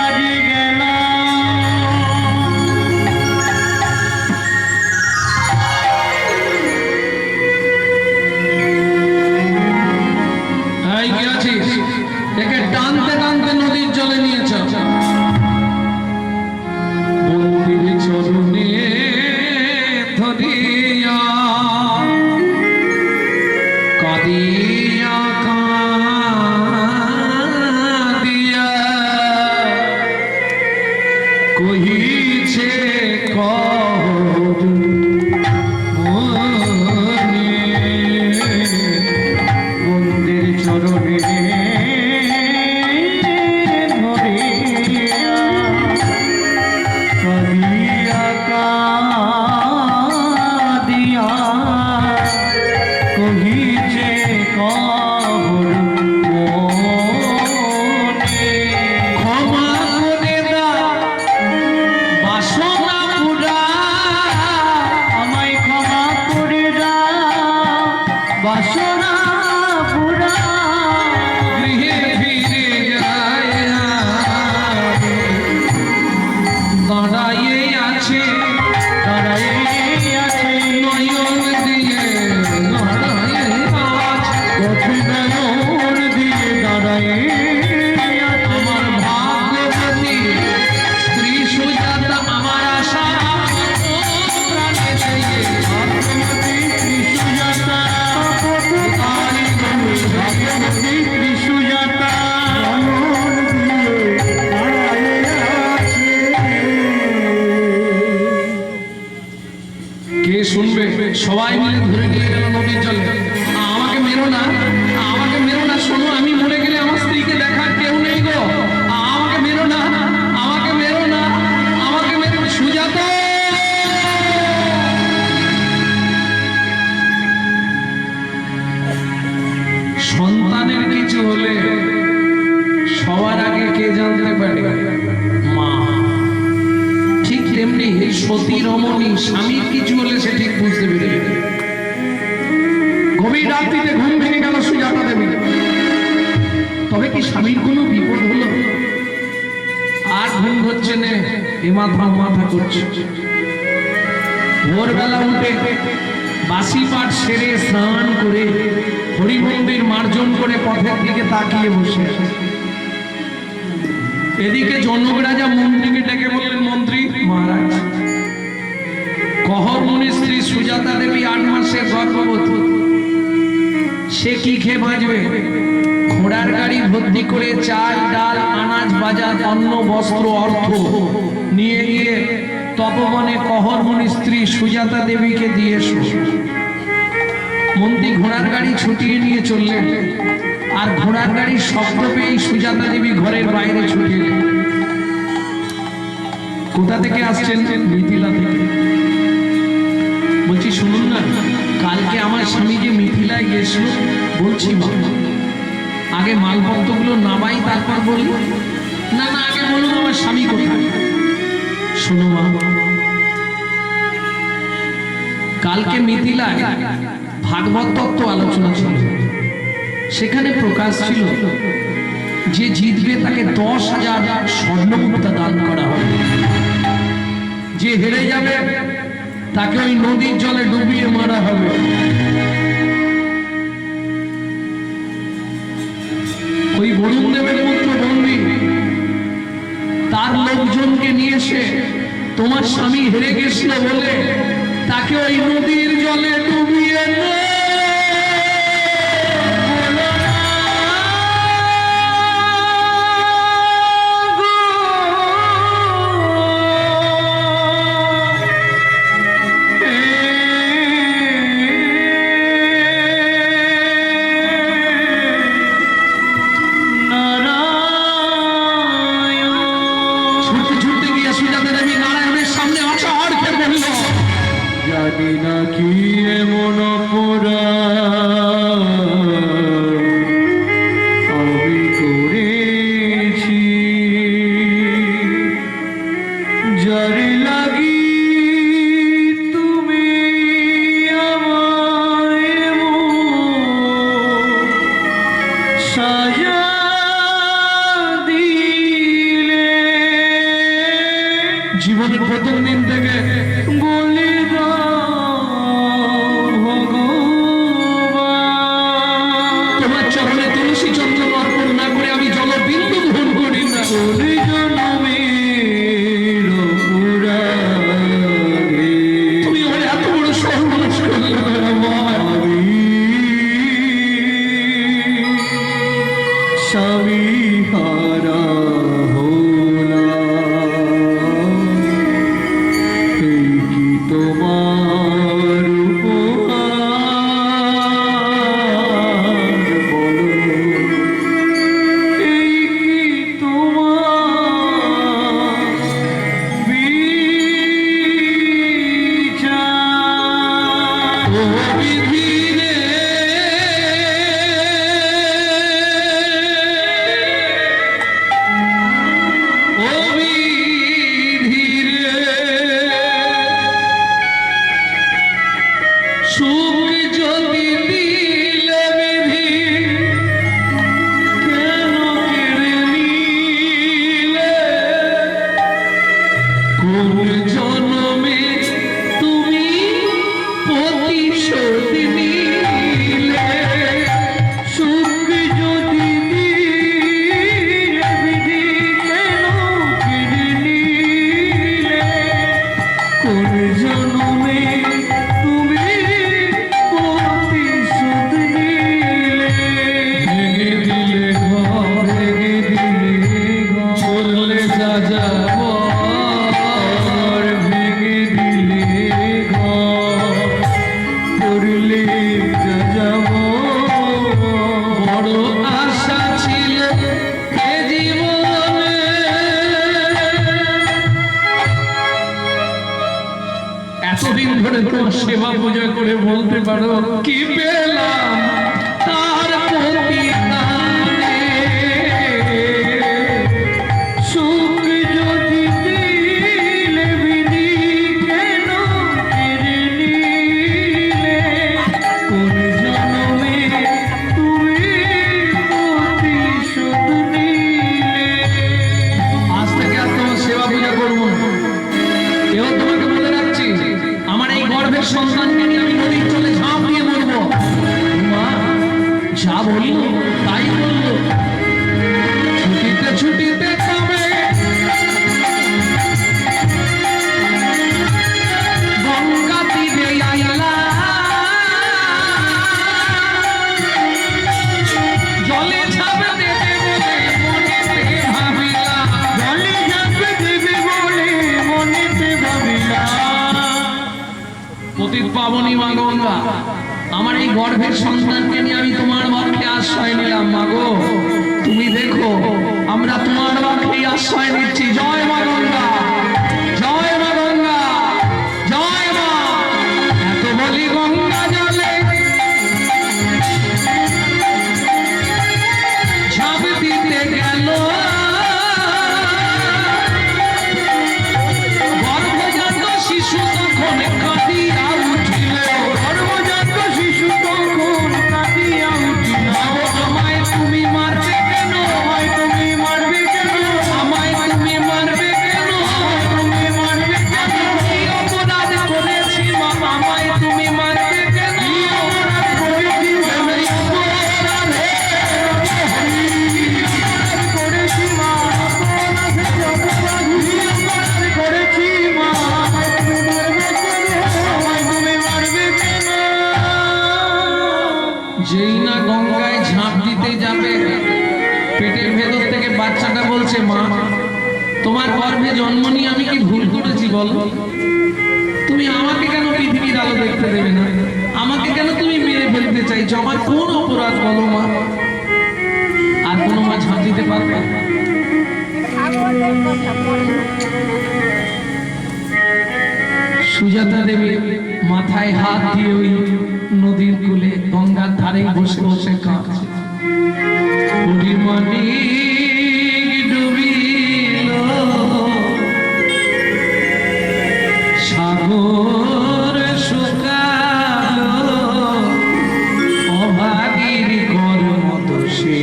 আজ গেল। এই কি আছিস? একে টানতে টানতে নদীর জলে নিয়ে চল। বন্দির চরণে ধরিয়া কাঁদিয়া কাঁদিয়া কহিছে কহরমণি, বন্দির চরণে ধরিয়া কাঁদিয়া কাঁদিয়া কহিছে কহরমণি, ক্ষমা করে দাও বাসনা পুরা, আমায় ক্ষমা করে দাও বাসনা পুরা, গৃহে ফিরে যায় দাঁড়াইয়ে আছে দাঁড়ায়ে আছে নয়ন দিয়ে দাঁড়াইয়ে আছে। নয়ন দিয়ে দাঁড়ায়ে আছে। আমার ভাগ্যবতী স্ত্রী সুজাতা আমার আশা প্রাণে দিয়ে ভাগ্যবতী ত্রিসুজাতা, ভাগ্যবতী ত্রিসুজাতা নয়ন দিয়ে দাঁড়ায়ে আছে। কে শুনবে? সবাই মিলে ধরে নিয়ে গেল নদীর জলে। আমাকে মেরো না, আমাকে মেরো না। শোনো, আমি মরে গেলে আমার স্ত্রীকে দেখার কেউ নেই গো। আমাকে মেরো না, আমাকে মেরো না, আমাকে মেরো না। সুজাতা, সন্তানের কিছু হলে সবার আগে কে জানতে পারে? মা। ঠিক তেমনি সতী রমণী স্বামীর কিছু হলে সে ঠিক বুঝতে পেরে যাবে। গভীর রাত্রিতে ঘুম ভেঙে গেল সুজাতা দেবী। তবে কি স্বামীর কোনো বিপদ হলো? আর ঘুম হচ্ছে না, এ মাথা মাথা করছে। ভোরবেলা উঠে বাসি পাঠ সেরে স্নান করে হরিমন্দির মার্জন করে পথের দিকে তাকিয়ে বসে আছে। এদিকে জনক রাজা মন্ত্রীকে ডেকে বললেন, মন্ত্রী মহারাজ, কহরমণির স্ত্রী সুজাতা দেবী 8 মাসের গর্ভবতী, সে কি খেয়ে বাঁচবে? ঘোড়ার গাড়ি ভর্তি করে চাল ডাল আনাজ বাজার অন্ন বস্ত্র অর্থ নিয়ে গিয়ে তপবনে কহরমণির স্ত্রী সুজাতা দেবীকে দিয়ে এসো। মন্ত্রী ঘোড়ার গাড়ি ছুটিয়ে নিয়ে চললেন, আর ঘোড়ার গাড়ির শব্দ পেয়ে সুজাতা দেবী ঘরের বাইরে ছুটে এলেন। কোথা থেকে আসছেন? মিথিলা থেকে। বলছি শুনুন না, কালকে আমার স্বামী যে মিথিলায় গেছিল, বলছি বাবা আগে মালপত্রগুলো নামাই তারপর বলি। না না, আগে বলুন আমার স্বামী কোথায়। শোনো মা, কালকে মিথিলায় ভাগবত তত্ত্ব আলোচনা ছিল, সেখানে প্রকাশ ছিল যে জিতবে তাকে 10,000 স্বর্ণমুক্তা দান করা হবে, যে হেরে যাবে তাকে ওই নদীর জলে ডুবিয়ে মারা হবে। ওই বরুণ দেবের পুত্র বন্দী তার লোকজনকে নিয়ে এসে তোমার স্বামী হেরে গেছিল বলে তাকে ওই নদীর জলে ডুবিয়ে জানি না কি এমন অপরাধ আমি করেছি, যার লাগি তুমি আমায় সাজা দিলে। জীবনের প্রথম দিন থেকে বলে তোমার চরণে তুলসী চন্দন অর্পণ না করে আমি জলবিন্দু গ্রহণ করি না। তুমি আমার এত বড় সর্বনাশ করলে স্বামী হারা তোমার উপহার বলো, এই কি তোমার বিচার? ও বিধি রে, ও বিধি রে, সুখ যদি দিলে বিধি কেন কেড়ে নিলে? কোন জন্মে তুমি প্রতিশোধ নিলে? সুখ যদি দিলে বিধি কেন কেড়ে নিলে? কোন জন্মে তুমি প্রতিশোধ নিলে? ভেঙে দিলে ঘর, ভেঙে দিলে ঘর, করলে যা যাব, ভেঙে দিলে ঘর, করলে যা যাব। বড় আশা ছিল এ জীবনে, এতদিন ধরে তোমার সেবা পূজা করে বলতে পারো কি পেলাম তার প্রতিদানে? সুখ যদি দিলে বিধি কেন কেড়ে নিলে? কোন জন্মে তুমি প্রতিশোধ নিলে? আজ থেকে আর তোমার সেবা পূজা করবো না। এও তোমাকে বলে রাখছি, আমার এই গর্ভের সন্তানকে নিয়ে আমি নদীর চলে ঝাঁপ দিয়ে মরবো। মা যা বললো তাই বললো। ছুটিতে ছুটিতে তবে গঙ্গা তীরে আইলা, জলে ঝাঁপ দেবে বলে মনেতে ভাবিলা, জলে ঝাঁপ দেবে বলে মনেতে ভাবিলা। পতিত পাবনী মা গঙ্গা, আমার এই গর্ভের সন্তানকে নিয়ে আমি তোমার বক্ষে আশ্রয় নিলাম। মা গো, তুমি দেখো আমরা তোমার বক্ষে আশ্রয় নিচ্ছি। জয় মা গঙ্গা, জয় মা গঙ্গা, জয় মা। এত বলি গঙ্গা জলে ঝাঁপ দিতে গেল, গর্ভজাত শিশু তখন কাঁদিয়া উঠিল, গর্ভজাত শিশু তখন কাঁদিয়া উঠিল। আমায় তুমি বাচ্চাটা বলছে, মা তোমার গর্ভে জন্ম নিয়ে আমি কি ভুল করেছি বলো? তুমি আমাকে কেন পৃথিবীর আলো দেখতে দেবে না? আমাকে কেন তুমি মেরে ফেলতে চাইছো? আমার কোন অপরাধ বলো মা? আর কোনো মা ঝাঁপ দিতে পারবে? সুজাতা দেবী মাথায় হাত দিয়ে ওই নদীর কূলে গঙ্গার ধারে বসে বসে কাঁদছে। পরিমাণিক ডুবিল সাগর শুকালো, অভাগীর কর্ম দোষে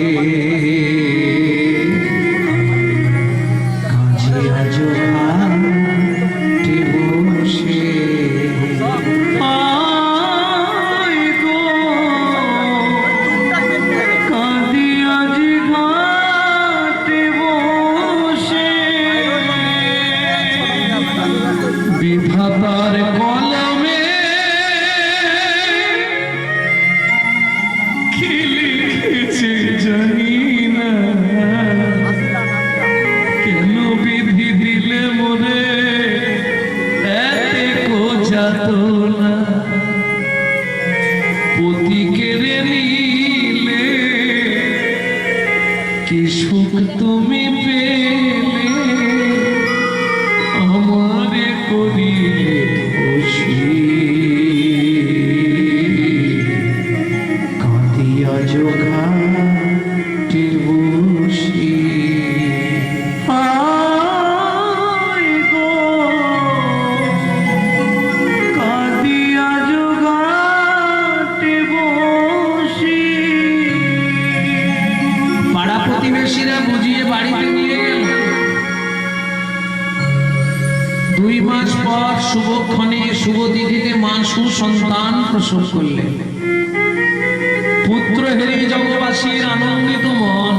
কাজে আজ ঘাটে বসে। আয় গো কাঁদি আজ ঘাটে বসে, বিধাতার কলমে কি লিখেছে জানি না, কেন বিধি দিলে মনে এত যাতনা, পতি কেড়ে নিলে কি সুখ তুমি পেলে, আমারে করিলে খুশি, কাঁদিয়া যোগাটি বসি। আয় গো কাঁদি আজ ঘাটে বসি। পাড়া প্রতিবেশীরা বুঝিয়ে বাড়িতে নিয়ে গেল। 2 মাস পর শুভক্ষণে শুভ তিথিতে মা সুসন্তান প্রসব করলেন। পুত্র হেরি জগবাসীর আনন্দিত মন,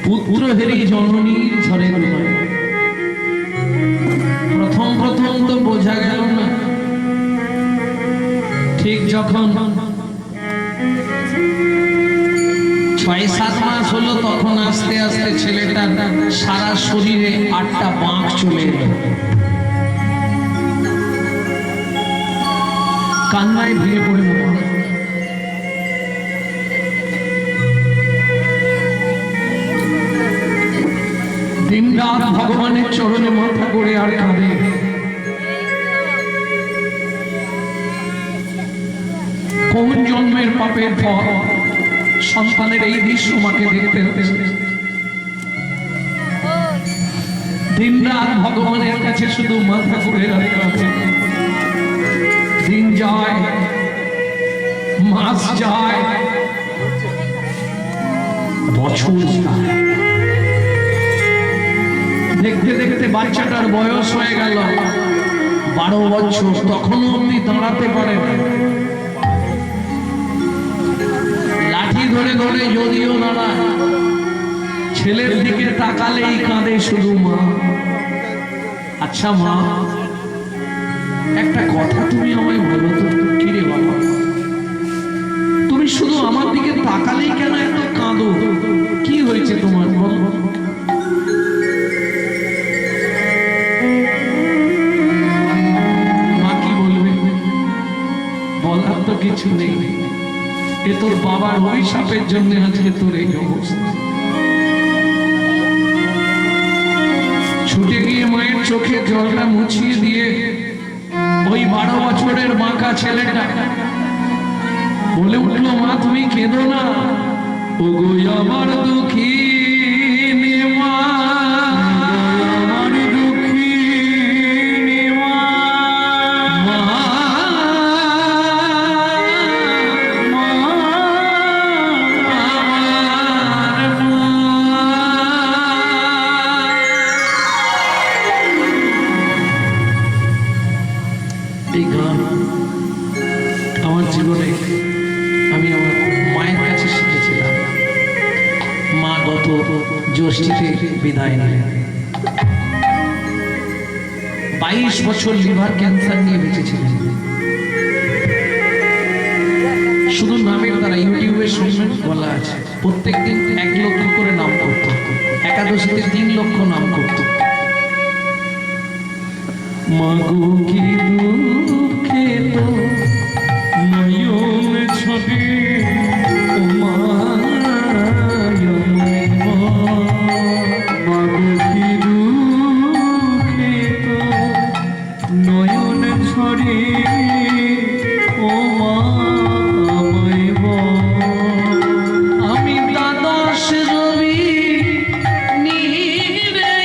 পুত্র হেরি জননীর ঝরে নয়। প্রথম প্রথম তো বোঝা গেল না। ঠিক যখন 6-7 মাস হলো, তখন আস্তে আস্তে ছেলেটার সারা শরীরে 8টা বাঁক চলে এলো। কান্নায় ভিড়ে পড়ে মরল। দিন রাত ভগবানের চরণে মাথা করে আর কাঁদে। কোন জন্মের পাপের ফল সন্তানের এই দৃশ্য মাকে দেখতে হয়েছে। দিন রাত ভগবানের কাছে শুধু মাথা করে আর কাঁদে। দিন যায়, মাস যায়, বছর যায়। দেখতে দেখতে বাচ্চাটার বয়স হয়ে গেল 12 বছর। তখনও অমনি দাঁড়াতে পারে না। লাঠি ধরে ধরে যদিও দাঁড়ায়, ছেলের দিকে তাকালেই কাঁদে শুধু মা। আচ্ছা মা, একটা কথা তুমি আমায় বলো তো, কি রে বাবা, তুমি শুধু আমার দিকে তাকালেই কেন এত কাঁদো? কি হয়েছে তোমার, বলো? মা কি বলবে? বলার তো কিছু নেই। এ তোর বাবার অভিশাপের জন্য আজকে তোর এই অবস্থা। ছুটে গিয়ে মায়ের চোখে জলটা মুছিয়ে দিয়ে ওই 12 বছরের বাঁকা ছেলেটা বলে উঠলো, মা তুমি কেঁদো না, ওগো আমার দুঃখিনী মা, আমার দুঃখিনী মা, মা, মা, আমার মা। এই গান আমার জীবনে আমি আমার মায়ের কাছে শিখেছিলাম। মা গত জ্যৈষ্ঠীতে বিদায় নিলেন। 22 বছর লিভার ক্যান্সার নিয়ে বেঁচেছিলেন। শুধু নামের দ্বারা ইউটিউবে শুনবেন বলা আছে, প্রত্যেকদিন 1 লক্ষ করে নাম করত। একাদশীতে 3 লক্ষ নাম করত। মাগো কি দুঃখে তো নয়ন ছবি ও মাগো কি দুঃখে তো নয়ন ছড়ে ও মা আমি দ্বাদশ রবি নীরে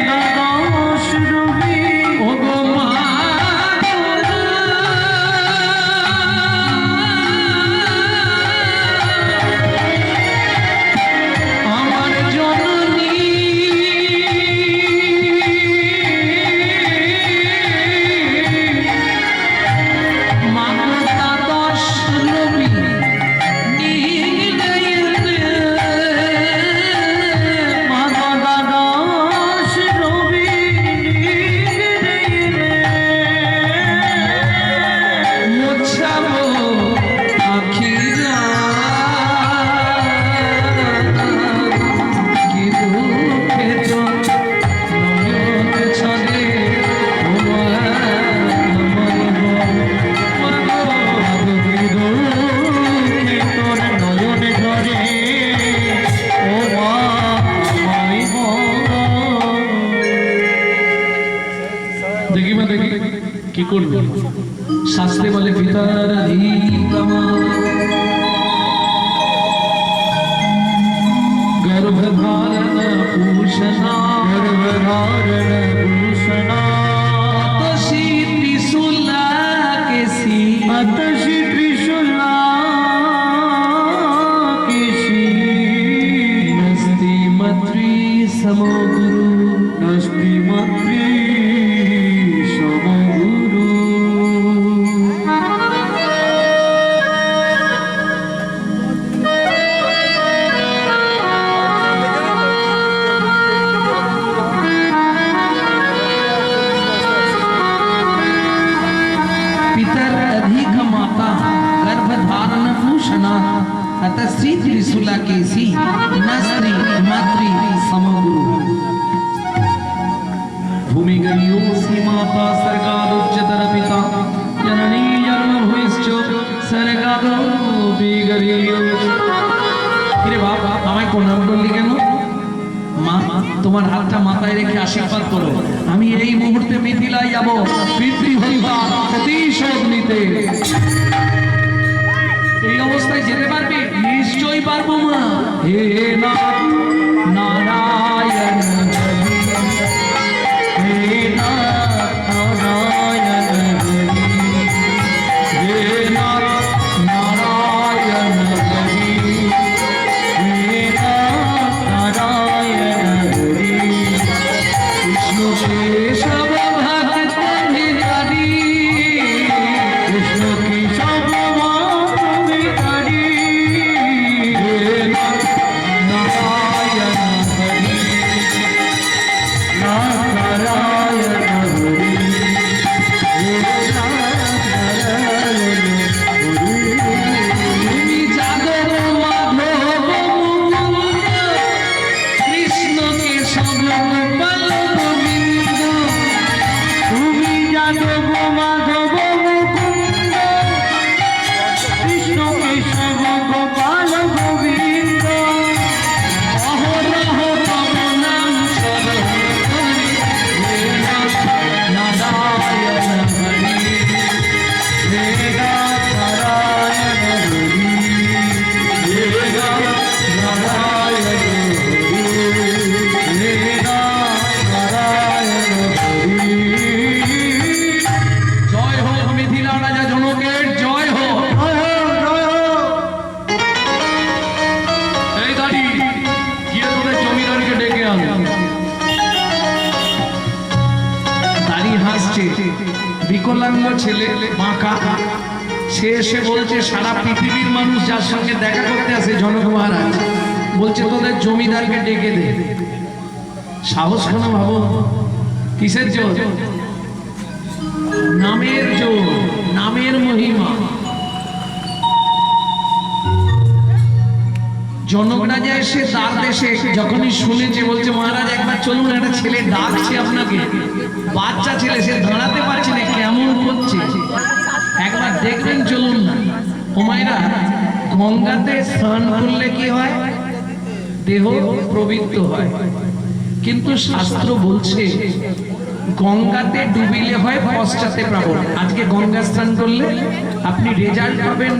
দ্বাদশ রবি ও গো মা আমার জননী কি করবে? শাস্ত্রে বলে পিতার গর্ভধারণ ভূষণা তসি ত্রিশূলা কেশি তসি ত্রিশূলা কেশি নস্তি মাতৃ সমগুরু নস্তি মাতৃ श्री त्रिशूला केसी नस्त्री मातृ समगुरु भूमि गयो सी माता सर्गादुच्चतर पिता जननी जन्मभूमिश्च सर्गादो बिगरियो। কিরে বাবা আমায় প্রণাম করলি কেন? মা তোমার হাতটা মাথায় রেখে আশীর্বাদ করো। আমি এই মুহূর্তে মিথিলায় যাব পিতৃহত্যার প্রতিশোধ নিতে। এই অবস্থায় যেতে পারবি? নিশ্চয়ই পারবো মা। হে নারায়ণ হে নারায়ণ হে নারায়ণ হে নারায়ণ কৃষ্ণ কেশব ভক্ত বিহারী কৃষ্ণ কেশব বিকলাঙ্গ ছেলে বাঁকা, সে এসে বলছে সারা পৃথিবীর মানুষ যার সঙ্গে দেখা করতে আসে জনক মহারাজ বলছে তোদের জমিদারকে ডেকে দে। সাহস কেন ভাবো? কিসের জোর? নামের জোর, নামের মহিমা। জনক রাজা এসে তার দেশে যখনই শুনেছে বলছে মহারাজ একবার চলুন, একটা ছেলে ডাকছে আপনাকে, বাচ্চা ছেলে, সে দাঁড়াতে পারছে না, কেমন করছে, একবার দেখবেন চলুন না। হুমায়রা, গঙ্গাতে স্নান করলে কি হয়? দেহ পবিত্র হয়, কিন্তু শাস্ত্র বলছে গঙ্গাতে ডুবিলে হয় পশ্চাতে প্রাবণ। আজকে গঙ্গা স্নান করলে আপনি রেজাল্ট পাবেন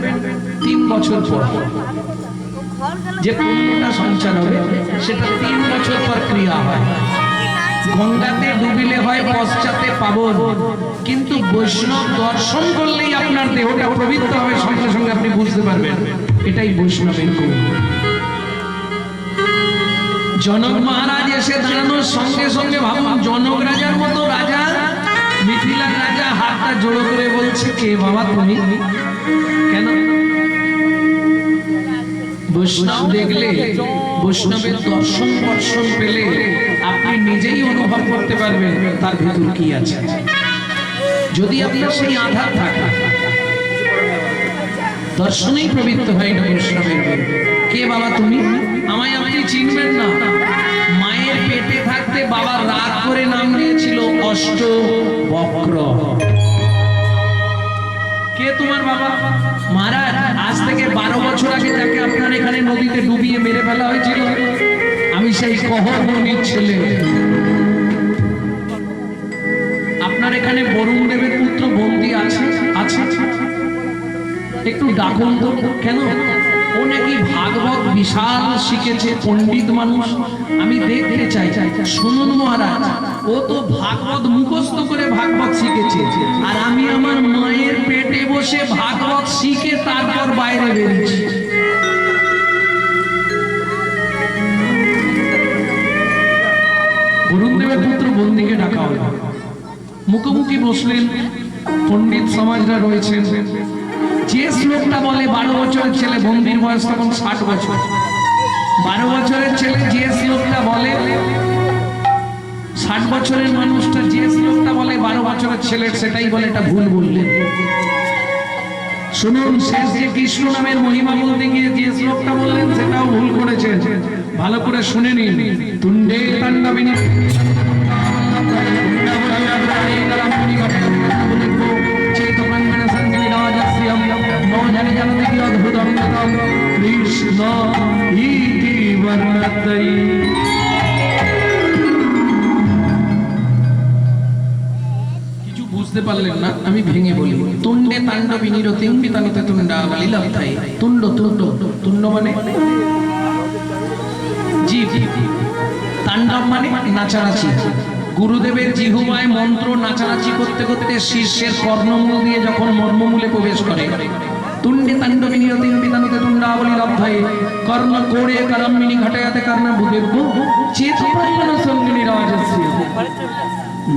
3 বছর পর, যে পুণ্যটা সঞ্চার হবে সেটা 3 বছর পর ক্রিয়া হয়। গঙ্গাতে ডুবিলে হয় পশ্চাতে পাবন, কিন্তু বৈষ্ণব দর্শন করলেই আপনার দেহটা পবিত্র হবে, সঙ্গে সঙ্গে আপনি বুঝতে পারবেন এটাই বৈষ্ণবের গুণ। জনক মহারাজ এসে দাঁড়ানোর সঙ্গে সঙ্গে ভাবুন, জনক রাজার মতো রাজা, মিথিলার রাজা হাতটা জোড়ো করে বলছে, কে বাবা তুমি? কেন? বৈষ্ণব দেখলে, বৈষ্ণবের দর্শন বর্ষণ পেলে আপনি নিজেই অনুভব করতে পারবেন তার ভিতর কি আছে। যদি আপনার সেই আধার থাকে, দর্শনেই পবিত্র হয় না বৈষ্ণবের। কে বাবা তুমি? আমায় আপনি চিনবেন না। মায়ের পেটে থাকতে বাবা রাগ করে নাম দিয়েছিল অষ্টবক্র। কে তোমার বাবা? মহারাজ, আজ থেকে 12 বছর আগে যাকে আপনার এখানে নদীতে ডুবিয়ে মেরে ফেলা হয়েছিল, আমি সেই কহরমণির ছেলে। আপনার এখানে বরুণ দেবের পুত্র বন্দী আছে? আছে। একটু ডাকুন তো। কেন? ও নাকি ভাগবত বিশাল শিখেছে, পণ্ডিত মানুষ, আমি দেখতে চাই। শুনুন মহারাজ, ও তো ভাগবত মুখস্থ করে ভাগবত শিখেছে, আর আমি আমার মায়ের পেটে বসে ভাগবত শিখে তারপর বাইরে বেরিয়েছি। বরুণ দেবের পুত্র বন্দীকে ডাকা হলো, মুখোমুখি বসলেন, পণ্ডিত সমাজরা রয়েছেন। যে শ্লোকটা বলে 12 বছরের ছেলে, বন্দির বয়স তখন 60 বছর, 12 বছরের ছেলে যে শ্লোকটা বলে, 60 বছরের মানুষটা যে শ্লোকটা বলে 12 বছরের ছেলের সেটাই বলে, এটা ভুল বললেন। শুনুন, শেষ যে কৃষ্ণ নামের মহিমা বলতে গিয়ে যে শ্লোকটা বললেন সেটাও ভুল করেছেন, ভালো করে শুনে নিন। তুণ্ডে তাণ্ডবিনী কৃষ্ণ ইতি বর্ণতৈ। কিছু বুঝতে পারলেন না, আমি ভেঙে বলি। তুণ্ডে তাণ্ডবিনী রতিম্বি তানতে তুণ্ডাবলী লব্ধাই। তুণ্ড তুণ্ড তুণ্ড মানে জীব, তাণ্ডব মানে নাচানাচি। গুরুদেবের জিহ্বায় মন্ত্র নাচানাচি করতে করতে শীর্ষের কর্ণমূল দিয়ে যখন মর্মমূলে প্রবেশ করে, তুণ্ডে তাণ্ডবিনী রতিম্বি তানতে তুণ্ডাবলী লব্ধাই। কর্ণ কোড়ে করম্বিনী ঘটায়াতে কর্ণভূদেব্য চেতপায়ন সঙ্গিনী রাজস্য।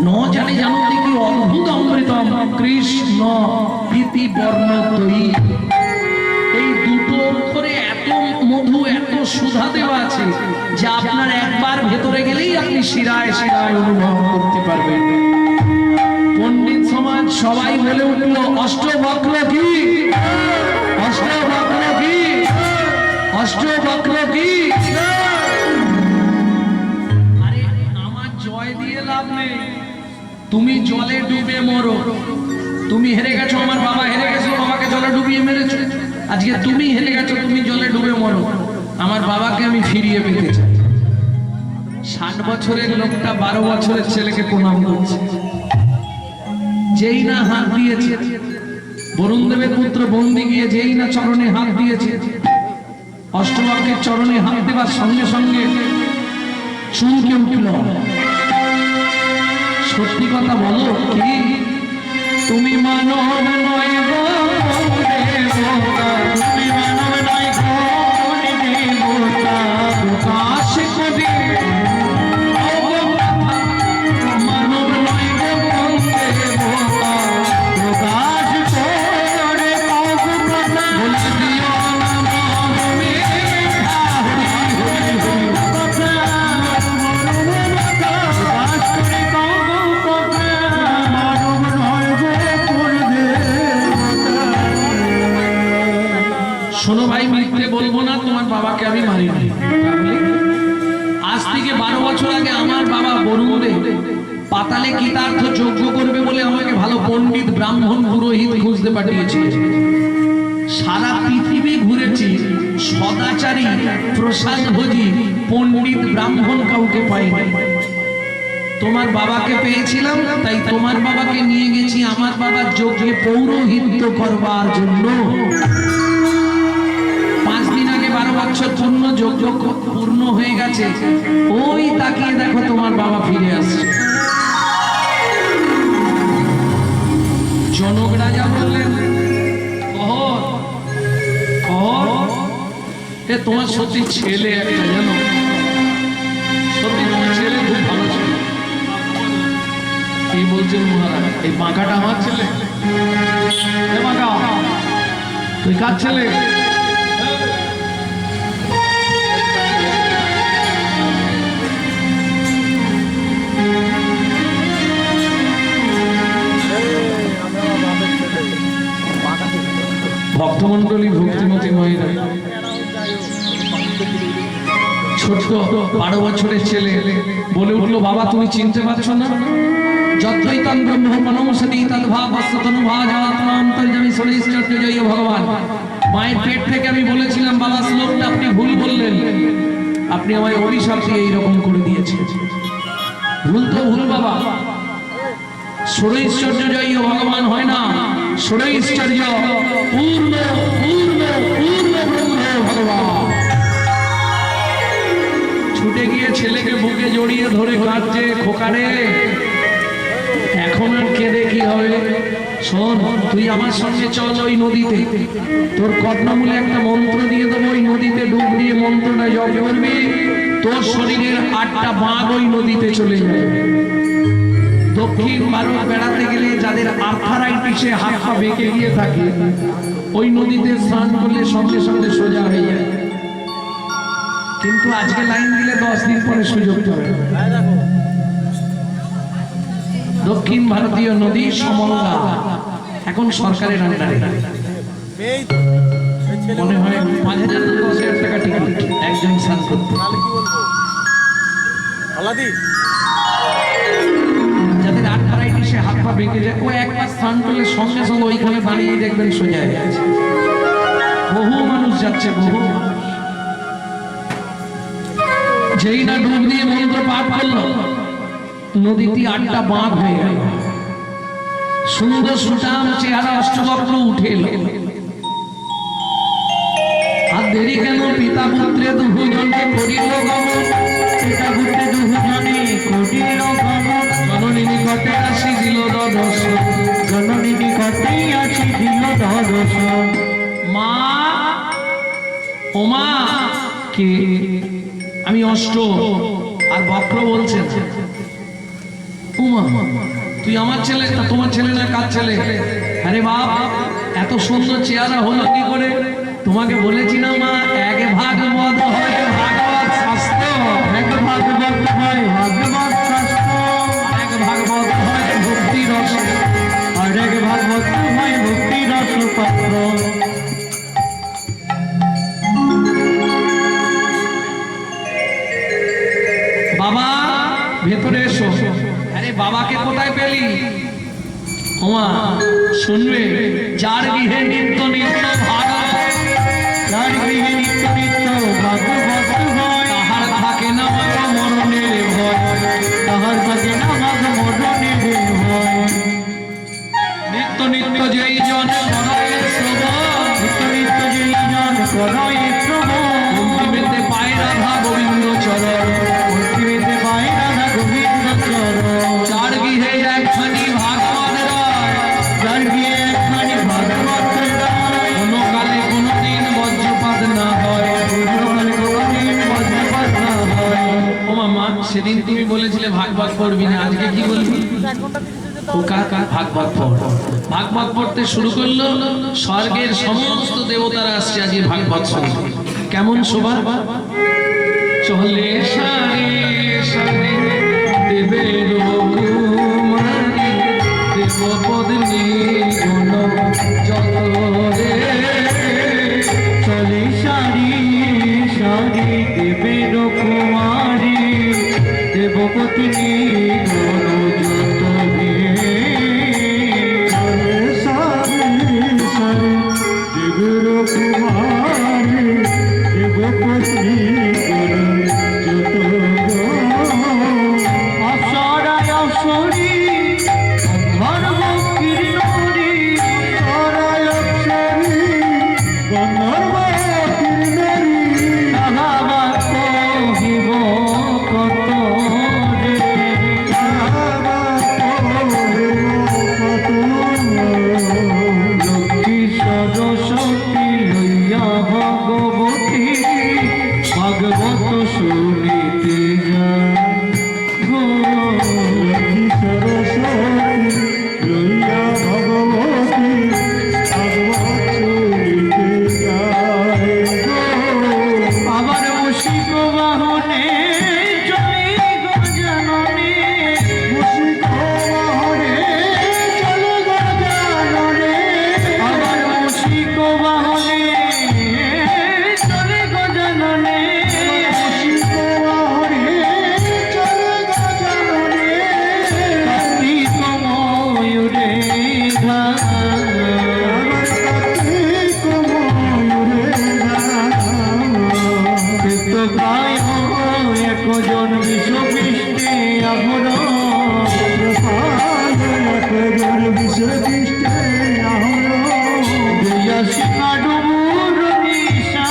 ন জানে জানতে কি অদ্ভুত অমৃতম কৃষ্ণ ইতি বর্ণতৈ। এই দুটো অক্ষরে এত মধু, এত সুধা দেওয়া আছে যা আপনার একবার ভেতরে গেলেই আপনি শিরায় শিরায় অনুভব করতে পারবেন। পণ্ডিত সমাজ সবাই বলে উঠল, অষ্টবক্র কি? অষ্টবক্র কি? অষ্টবক্র কি? আরে আমার জয় দিয়ে লাভ নেই, তুমি জলে ডুবে মরো। তুমি হেরে গেছো, আমার বাবা হেরে গেছো, বাবাকে জলে ডুবিয়ে মেরেছো। আজকে তুমি হেরে গেছো, তুমি জলে ডুবে মরো, আমার বাবাকে আমি ফিরিয়ে পেতে চাই। 60 বছরের লোকটা 12 বছরের ছেলেকে প্রণাম করছে। যেই না হাত দিয়েছে, বরুণ দেবের পুত্র বন্দী গিয়ে যেই না চরণে হাত দিয়েছে, অষ্টবক্রের চরণে হাত দেওয়ার সঙ্গে সঙ্গে চমকে উঠল। সত্যি কথা বলো, কি তুমি মানব নয় গো দেবতা, তুমি মানব নয় গো দেবতা, প্রকাশ করে মানব নয় গো দেবতা, প্রকাশ করে বলে দিও আমি মারিনি। তাহলে আজ থেকে 12 বছর আগে আমার বাবা বরুণে পাতালে কৃতার্থ যজ্ঞ করবে বলে আমাকে ভালো পণ্ডিত ব্রাহ্মণ পুরোহিত খুঁজতে পাঠিয়েছিলেন। সারা পৃথিবী ঘুরেছি, সদাচারী প্রসাদ ভোজি পণ্ডিত ব্রাহ্মণ কাউকে পাইনি। তোমার বাবাকে পেয়েছিলাম, তাই তোমার বাবাকে নিয়ে গেছি আমার বাবার যজ্ঞে পৌরোহিত্য করবার জন্য। 5 দিন আগে 12 বছর পূর্ণ যজ্ঞ পূর্ণ হয়ে গেছে। ওই তাকিয়ে দেখো তোমার বাবা ফিরে আসছে। জনক রাজা বললেন, তোমার সত্যি ছেলে একটা, জানো সত্যি তোমার ছেলে খুব ভালো ছিল। কি বলছেন মহারাজ? এই বাঁকাটা আমার ছেলে? বাঁকা তুই কার ছেলে? ভক্তমন্ডলী, ভক্তিমতী মায়েরা, ছোট্ট 12 বছরের ছেলে বলে উঠলো, বাবা তুমি চিনতে পারছো না? যত্রৈতং ব্রহ্ম মনমসতি তদ্ভাব বস্ততনু ভাজাত্মান্তর্যামী সরেশ্বর্য জয় ভগবান। মায়ের পেট থেকে আমি বলেছিলাম বাবা শ্লোকটা আপনি ভুল বললেন, আপনি আমায় অভিশাপ দিয়ে এইরকম করে দিয়েছেন। ভুল তো ভুল বাবা, সরৈশ্বর্য জয় ভগবান হয় না, সরৈশ্বর্য পূর্ণ পূর্ণ পূর্ণ ব্রহ্ম ভগবান। ছুটে গিয়ে ছেলেকে বুকে জড়িয়ে ধরে কাঁদছে, খোকারে এখন আর কেঁদে কি হবে? শোন, তুই আমার সঙ্গে চল ওই নদীতে, তোর কর্ণমূলে একটা মন্ত্র দিয়ে দেবো, ওই নদীতে ডুব দিয়ে মন্ত্রটা জপ করবি, তোর শরীরের 8টা বাঘ ওই নদীতে চলে যাবে। দক্ষিণ ভারত বেড়াতে গেলে যাদের আর্থারাইটিসে হাত পা বেঁকে গিয়ে থাকে, ওই নদীতে স্নান করলে সঙ্গে সঙ্গে সোজা হয়ে যায়। কিন্তু আজকে লাইন দিলে 10 দিন পরে সুযোগ পাবে। দক্ষিণ ভারতীয় নদী সমঙ্গা এখন সরকারের আন্ডারে, মনে হয় 5,000 থেকে 10,000 টাকা টিকিট একজন স্নান করতে। যাদের আর্থারাইটিসে হাত পা বেঁকে যায়, ও একবার স্নান করলে সঙ্গে সঙ্গে ওইখানে দাঁড়িয়ে দেখবেন সোজা হয়ে গেছে। বহু মানুষ যাচ্ছে, বহু মানুষ। যেই না ডুব দিয়ে মন্ত্র পাঠ করলো, নদীটি 8টা বাঁধ হয়ে গেল। সুন্দর সুঠাম চেহারা অষ্টবক্র উঠে এলো। আর দেরি কেন? পিতা পুত্রে দুজনে করিল গমন, পিতা পুত্রে দুজনে করিল গমন। জননী নিকটে আসি দিল দ্বাদশ, জননী নিকটে আসি দিল দ্বাদশ। মা, ও মা, কে? আমি অষ্ট। আর বক্র বলছেন, উমা তুই আমার ছেলে? তা তোমার ছেলে না কার ছেলে? আরে বাপ, এত সুন্দর চেহারা হলো কি করে? তোমাকে বলেছি না মা, এক ভাগবত হয় ভাগবত শাস্ত্র, এক ভাগবত হয় ভাগবত শাস্ত্র, এক ভাগবত হয় ভক্তি রস, আর এক ভাগবত হয় ভক্তি রস পাত্র। বাবা ভেতরে এসো। আরে বাবাকে কোথায় পেলি? ওমা শুনবে, যার গৃহে নিত্য নিত্য ভাগবত, যার গৃহে নিত্য নিত্য ভাগবত হয়, তাহার থাকে না মরণের ভয়, তাহার থাকে না মরণের ভয়। নিত্য নিত্য যেই জন করয় শ্রবণ, নিত্য নিত্য যেই জন করয় শ্রবণ, অন্তিমেতে পায় রাধা গোবিন্দ চরণ, অন্তিমেতে পায় রাধা গোবিন্দ চরণ। যার গৃহে একখানি ভাগবত রায়, যার গৃহে একখানি ভাগবত রায়, কোনো কালে কোনো দিন বজ্রপাত না হয়, কোনো কালে কোনো দিন বজ্রপাত না হয়। ও মামা, সেদিন তুমি বলেছিলে ভাগবত পড়বি না, আজকে কি বলবি? ভাগবত পড়। ভাগবত পড়তে শুরু করলো, স্বর্গের সমস্ত দেবতারা আসছে আজকে ভাগবত শুনতে। কেমন শোভা! চলে সারি সারি দেবের কুমারী, দেবপত্নী গুণ যত রে। চলে সারি সারি তিনি গণযত দেবর কুমারী দেবপত্নী গণযত অপসরায় অপসরী গন্ধর্ব কিরণী অপসরায় অপসরী গন্ধর্ব কিরণী তাহাবার কহিব কত রে তাহাবার কহিব কত লক্ষ্মী সরস্বতী লইয়া ভগবতী ভাগবত শুনিতে যায় লক্ষ্মী সরস্বতী লইয়া ভগবতী ভাগবত শুনিতে যায় আবার মুশিক বাহনে চলে গজাননে মুশিক বাহনে চলে গজাননে আবার মুশিক বাহনে চলে গজাননে মুশিক বাহনে চলে গজাননে কার্তিক ময়ূরে কার্তিক ময়ূরে গায় একজন বিশ্বপৃষ্ঠে আহরণ একজন বিশ্বপৃষ্ঠে আহরণ দিয়া সিংহাডুমুর নিশা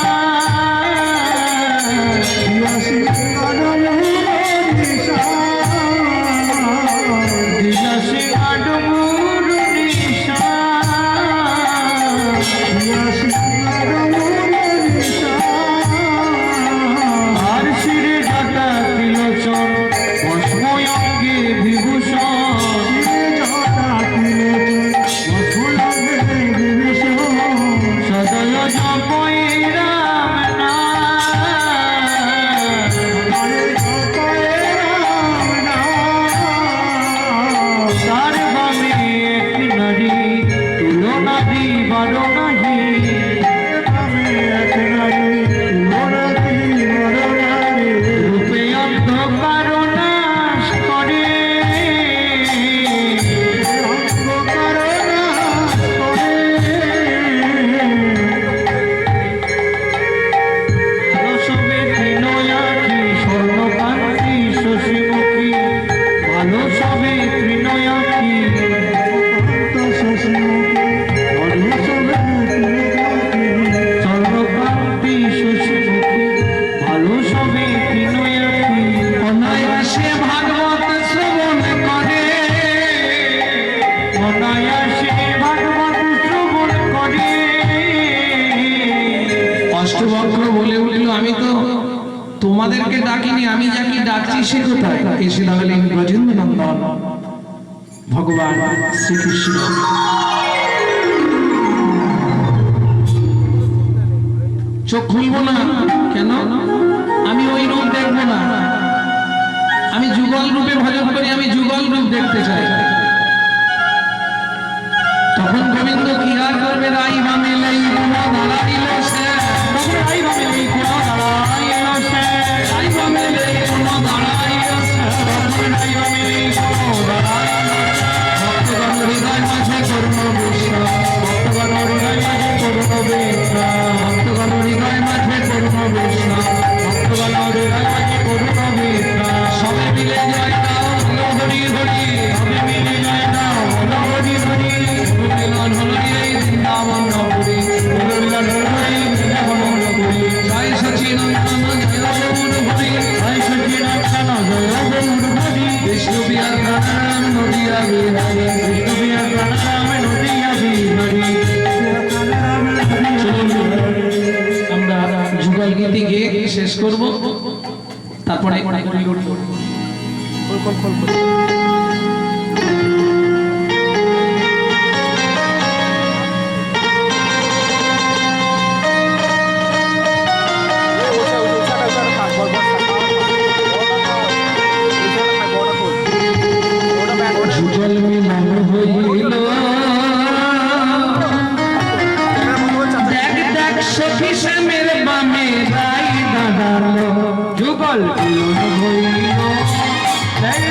দিয়া সিংহাডুমুর নিশা দিয়া সিংহাডুমুর নিশা দিয়া সিংহাডুমুর নিশা আর শিরে জাতা তিলোচন ভস্ময়ঙ্গে বিভূষণ শিরে জাতা তিলোচন ভস্ময়ঙ্গে বিভূষণ সদয় জপয় রাম নাম সদয় জপয় রাম নাম তার বামে এক নারী তুলনা দিবার নাহি বামে এক নারী তুলনা দিবার নাহি রূপে অন্ধকার নাশ করে অন্ধকার নাশ করে সবে তৃণয়াখি স্বর্ণকান্তি শশীমুখী ভালো সবে তৃণয়াখি শশীমুখী ভালো সবে স্বর্ণকান্তি শশীমুখী ভালো সবে তৃণয়াখি অনায়াসে ভাগবত শ্রবণ করে অনায়াসে ভাগবত শ্রবণ করে অষ্টবক্র বলে উঠল, আমি তো তোমাদেরকে ডাকিনি, আমি যাকে ডাকছি সে কোথায়? এসে দাঁড়ালেন ব্রজেন্দ্র নন্দন ভগবান শ্রীকৃষ্ণ। চোখ খুলবো না কেন? আমি ওই রূপ দেখবো না, আমি যুগল রূপে ভজন করি, আমি যুগল রূপ দেখতে চাই। তখন গোবিন্দ কি আর করবে? রাই বামে লাই কোন দাঁড়াইল সে, তখন রাই বামে লাই কোন দাঁড়াইল সে, রাই বামে লাই কোন দাঁড়াইল সে, তখন রাই বামে লাই কোন দাঁড়াইল সে। ভক্তগণ হৃদয় মাঝে করুণ বিশ্বাস, ভক্তগণ হৃদয় মাঝে করুণ বিশ্বাস, ভক্তগণ হৃদয় মাঝে করুণ বিশ্বাস, ভক্তগণ হৃদয় মাঝে করুণ বিশ্বাস। সবে মিলে জয় দাও বলো হরি হরি, সবে মিলে জয় দাও বলো হরি হরি। মিলন হলো এই বৃন্দাবন নগরী, মিলন হলো এই বৃন্দাবন নগরী। জয় সচিনন্দন জয় গৌর হরি, জয় সচিনন্দন জয় গৌর হরি। বিষ্ণু বিহার প্রাণারাম নদিয়া বিহারী, বিষ্ণু বিহার প্রাণারাম নদিয়া বিহারী। আমরা যুগল গীতি গিয়ে শেষ করব, তারপরে যুগল মিলন হইল, দেখ দেখ সখী শ্যামের বামে রাই দাঁড়ালো। যুগল মিলন হইল, দেখ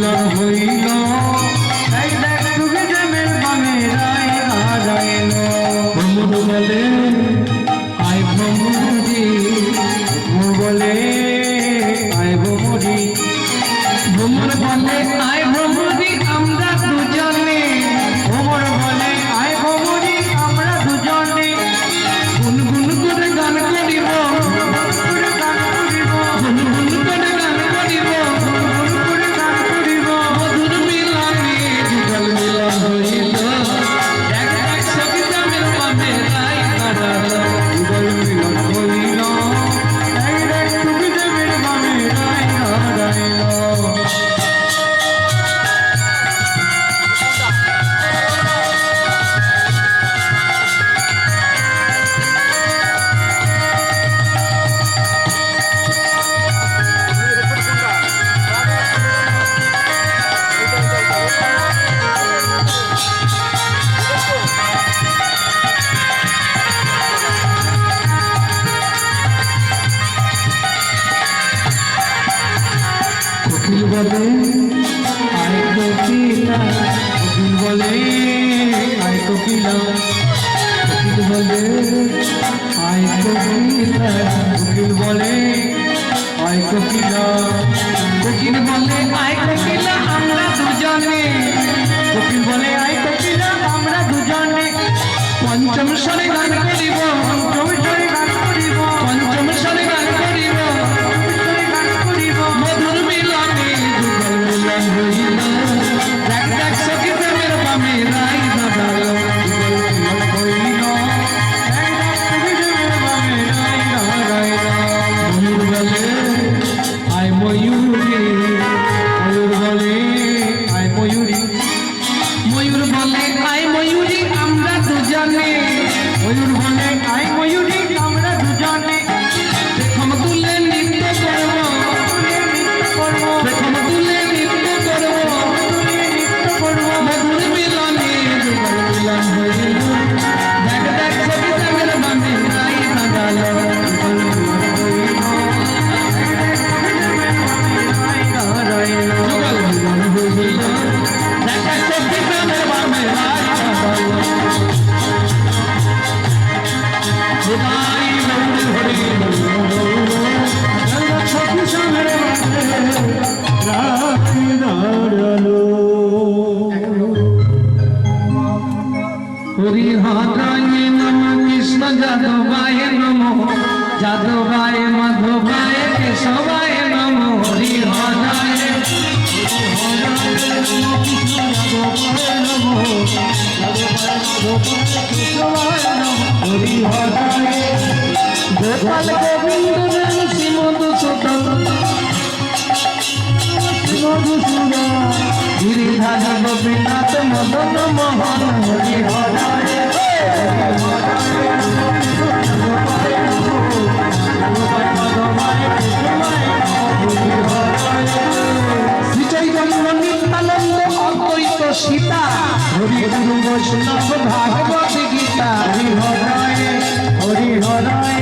মিলন হইল এই দেখ তুমি প্রেমের বামে রায় হারাইল ভ্রমর বলে আয় ভ্রমরি, বলে আয় ভ্রমরি, ভ্রমর বলে আয় ভ্রমরি আমরা দুজনে, ভ্রমর বলে আয় ভ্রমরি আমরা দুজনে গুনগুন করে গান করিব, গান করিব, গুনগুন করে গান করিব, করে গান করিব, মধুর মিলনে যুগল মিলন হইল, এক এক সখী প্রেমের বামে রায় হারাইল। যুগল মিলন হইল এই দেখ তুমি প্রেমের বামে রায় হারাইল কোকিল বলে আয় কোকিলা, কোকিল বলে আয় কোকিলা, কোকিল বলে আয় কোকিলা, কোকিল বলে আয় কোকিলা, কোকিল বলে আয় কোকিলা আমরা দুজনে, কোকিল বলে আয় কোকিলা আমরা দুজনে পঞ্চম স্বরে গান করিব, পঞ্চমেশ্বরে গান করিব, পঞ্চম স্বরে গান করিব, পঞ্চমেশ্বরে গান করিব, মধুর মিলনে যুগল মিলন হইল, দেখ দেখ সখী প্রেমের বামে রায় হারাইল। মিলন হইল এই দেখ তুমি প্রেমের বামে রায় হারাইল ময়ূর বলে আয় ময়ূরী, ময়ূর বলে আয় ময়ূরী, ময়ূর বলে আয় ময়ূরী আমরা দুজনে, ময়ূর বলে আয় ময়ূরী আমরা দুজনে পেখম তুলে নৃত্য করব, নৃত্য করব, পেখম তুলে নৃত্য করব, নৃত্য করব, মধুর মিলনে যুগল মিলন হইল, দেখ দেখ সখী প্রেমের বামে রায় হারাইল। যুগল মিলন হইল, দেখ দেখ সখী প্রেমের বামে রায় হারাইল। সবাই গৌর হরি হরি হরায় নম কৃষ্ণ যাদবায় নম, যাদবায় মাধবায় কেশবায় নম, হরি হরায় হরি হরায় গোপাল গোবিন্দ রাম শ্রীমধুসূদন, গিরিধার গোপীনাথ মদন মোহন, হরি হরায় শ্রী চৈতন্য নিত্যানন্দ অদ্বৈত সীতা, হরি গুরু বৈষ্ণব ভাগবত গীতা, হরি হরায় হরি হরায়